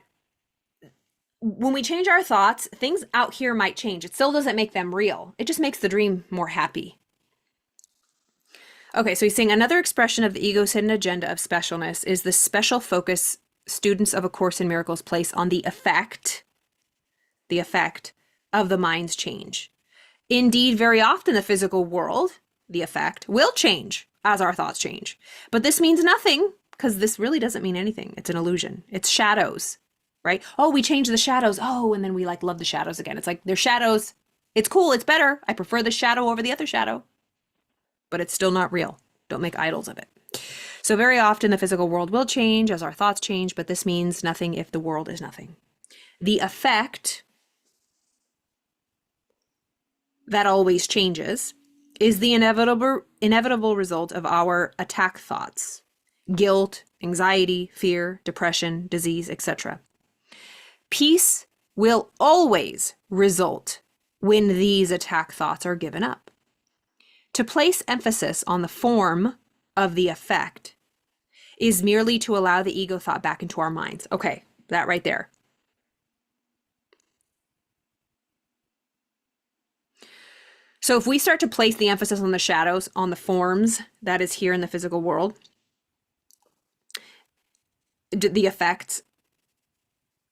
when we change our thoughts, things out here might change. It still doesn't make them real. It just makes the dream more happy. Okay, so he's saying another expression of the ego's hidden agenda of specialness is the special focus students of A Course in Miracles place on the effect of the mind's change. Indeed, very often the physical world, the effect, will change as our thoughts change. But this means nothing, because this really doesn't mean anything. It's an illusion. It's shadows, right? Oh, we change the shadows. Oh, and then we like love the shadows again. It's like they're shadows. It's cool. It's better. I prefer the shadow over the other shadow. But it's still not real. Don't make idols of it. So very often the physical world will change as our thoughts change, but this means nothing if the world is nothing. The effect that always changes is the inevitable result of our attack thoughts: guilt, anxiety, fear, depression, disease, etc. Peace will always result when these attack thoughts are given up. To place emphasis on the form of the effect is merely to allow the ego thought back into our minds. Okay, that right there. So if we start to place the emphasis on the shadows, on the forms that is here in the physical world, the effects,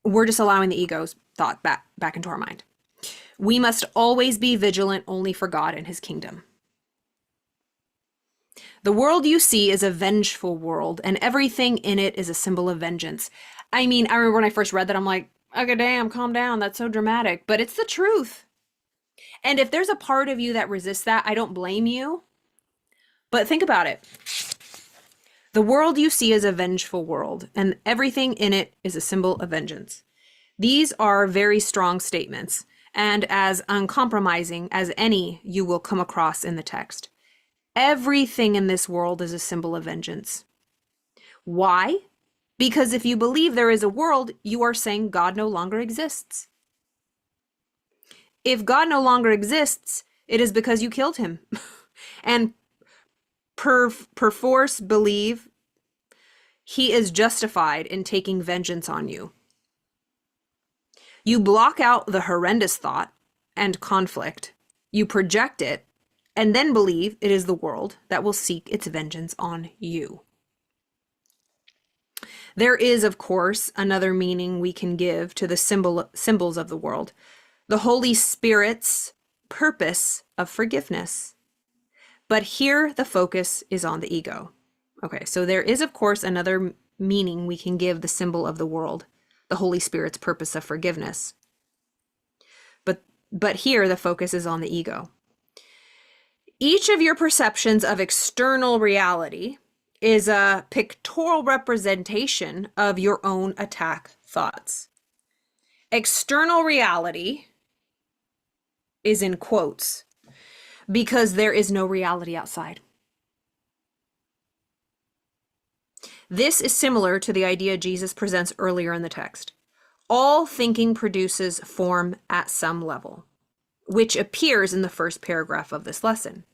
we're just allowing the ego's thought back into our mind. We must always be vigilant only for God and his kingdom. The world you see is a vengeful world, and everything in it is a symbol of vengeance. I mean, I remember when I first read that, I'm like, okay, damn, calm down. That's so dramatic. But it's the truth. And if there's a part of you that resists that, I don't blame you. But think about it. The world you see is a vengeful world, and everything in it is a symbol of vengeance. These are very strong statements, and as uncompromising as any you will come across in the text. Everything in this world is a symbol of vengeance. Why? Because if you believe there is a world, you are saying God no longer exists. If God no longer exists, it is because you killed him. And perforce believe he is justified in taking vengeance on you. You block out the horrendous thought and conflict. You project it and then believe it is the world that will seek its vengeance on you. There is, of course, another meaning we can give to the symbols of the world. The Holy Spirit's purpose of forgiveness. But here the focus is on the ego. Okay, so there is, of course, another meaning we can give the symbol of the world, the Holy Spirit's purpose of forgiveness. But here the focus is on the ego. Each of your perceptions of external reality is a pictorial representation of your own attack thoughts. External reality is in quotes because there is no reality outside. This is similar to the idea Jesus presents earlier in the text. All thinking produces form at some level, which appears in the first paragraph of this lesson.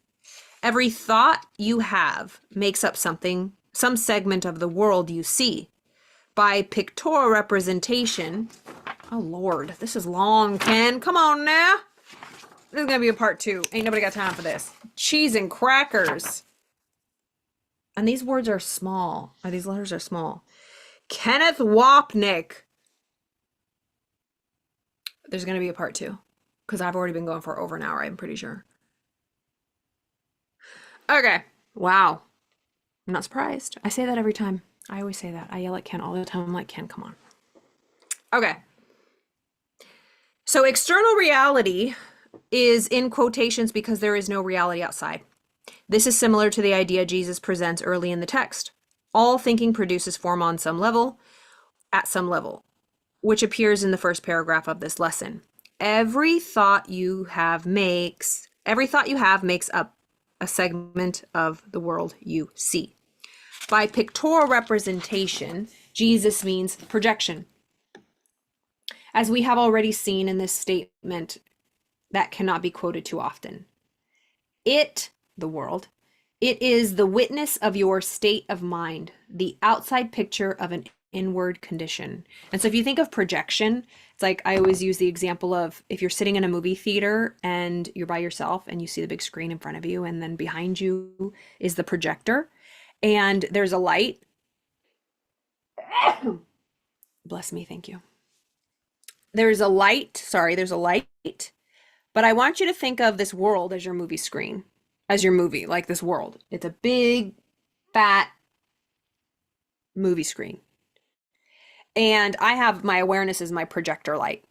Every thought you have makes up something, some segment of the world you see. By pictorial representation, oh Lord, this is long, Ken. Come on now. This is gonna be a part 2. Ain't nobody got time for this. Cheese and crackers. And these words are small. Or these letters are small. Kenneth Wapnick. There's gonna be a part 2. Because I've already been going for over an hour, I'm pretty sure. Okay. Wow. I'm not surprised. I say that every time. I always say that. I yell at Ken all the time. I'm like, Ken, come on. Okay. So external reality is in quotations because there is no reality outside. This is similar to the idea Jesus presents early in the text. All thinking produces form on some level, at some level, which appears in the first paragraph of this lesson. Every thought you have makes up a segment of the world you see. By pictorial representation, Jesus means projection. As we have already seen in this statement that cannot be quoted too often. It, the world, it is the witness of your state of mind, the outside picture of an inward condition. And so if you think of projection, it's like I always use the example of if you're sitting in a movie theater and you're by yourself and you see the big screen in front of you and then behind you is the projector and there's a light. Bless me, thank you. There's a light, but I want you to think of this world as your movie screen, as your movie, like this world. It's a big, fat movie screen. And I have my awareness as my projector light.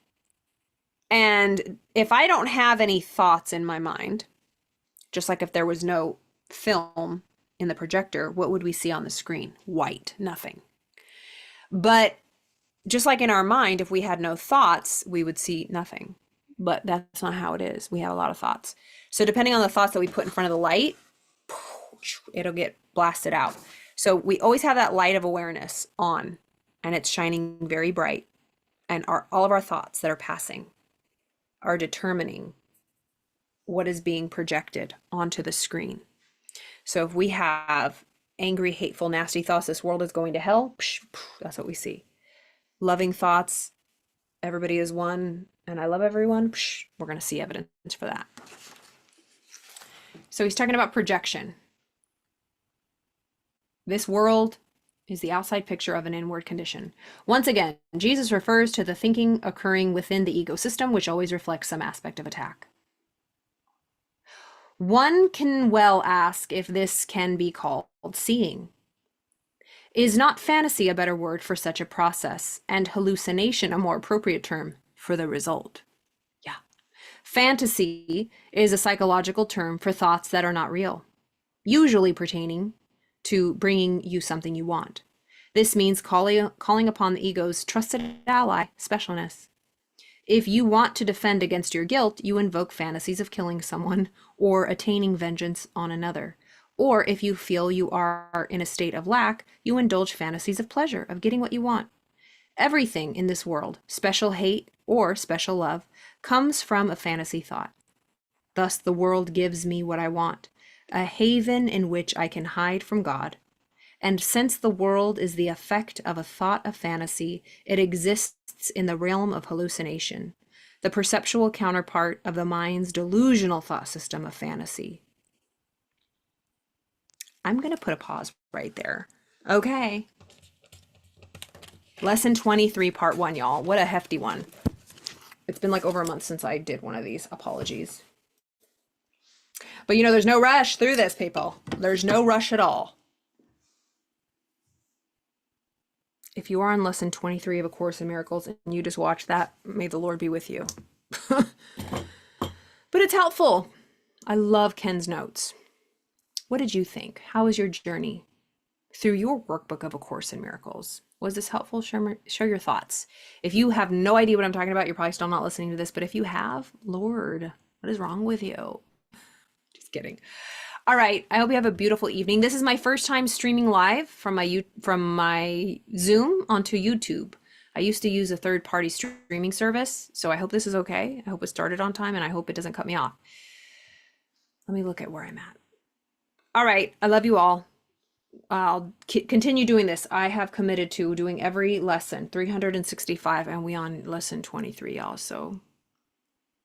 And if I don't have any thoughts in my mind, just like if there was no film in the projector, what would we see on the screen? White, nothing. But just like in our mind, if we had no thoughts, we would see nothing. But that's not how it is. We have a lot of thoughts. So depending on the thoughts that we put in front of the light, it'll get blasted out. So we always have that light of awareness on, and it's shining very bright. And all of our thoughts that are passing are determining what is being projected onto the screen. So if we have angry, hateful, nasty thoughts, this world is going to hell, that's what we see. Loving thoughts, everybody is one, and I love everyone, we're going to see evidence for that. So he's talking about projection. This world is the outside picture of an inward condition. Once again, Jesus refers to the thinking occurring within the ego system, which always reflects some aspect of attack. One can well ask if this can be called seeing. Is not fantasy a better word for such a process, and hallucination a more appropriate term for the result? Yeah. Fantasy is a psychological term for thoughts that are not real, usually pertaining to bringing you something you want. This means calling upon the ego's trusted ally, specialness. If you want to defend against your guilt, you invoke fantasies of killing someone or attaining vengeance on another. Or if you feel you are in a state of lack, you indulge fantasies of pleasure, of getting what you want. Everything in this world, special hate or special love, comes from a fantasy thought. Thus the world gives me what I want, a haven in which I can hide from God. And since the world is the effect of a thought of fantasy, it exists in the realm of hallucination, the perceptual counterpart of the mind's delusional thought system of fantasy. I'm going to put a pause right there. Okay. Lesson 23, part one, y'all. What a hefty one. It's been like over a month since I did one of these. Apologies. But you know, there's no rush through this, people. There's no rush at all. If you are on lesson 23 of A Course in Miracles and you just watch that, may the Lord be with you. But it's helpful. I love Ken's notes. What did you think? How was your journey through your workbook of A Course in Miracles? Was this helpful? Share your thoughts. If you have no idea what I'm talking about, you're probably still not listening to this. But if you have, Lord, what is wrong with you? Just kidding. All right. I hope you have a beautiful evening. This is my first time streaming live from my Zoom onto YouTube. I used to use a third-party streaming service, so I hope this is okay. I hope it started on time, and I hope it doesn't cut me off. Let me look at where I'm at. All right. I love you all. I'll continue doing this. I have committed to doing every lesson, 365, and we on lesson 23, y'all. So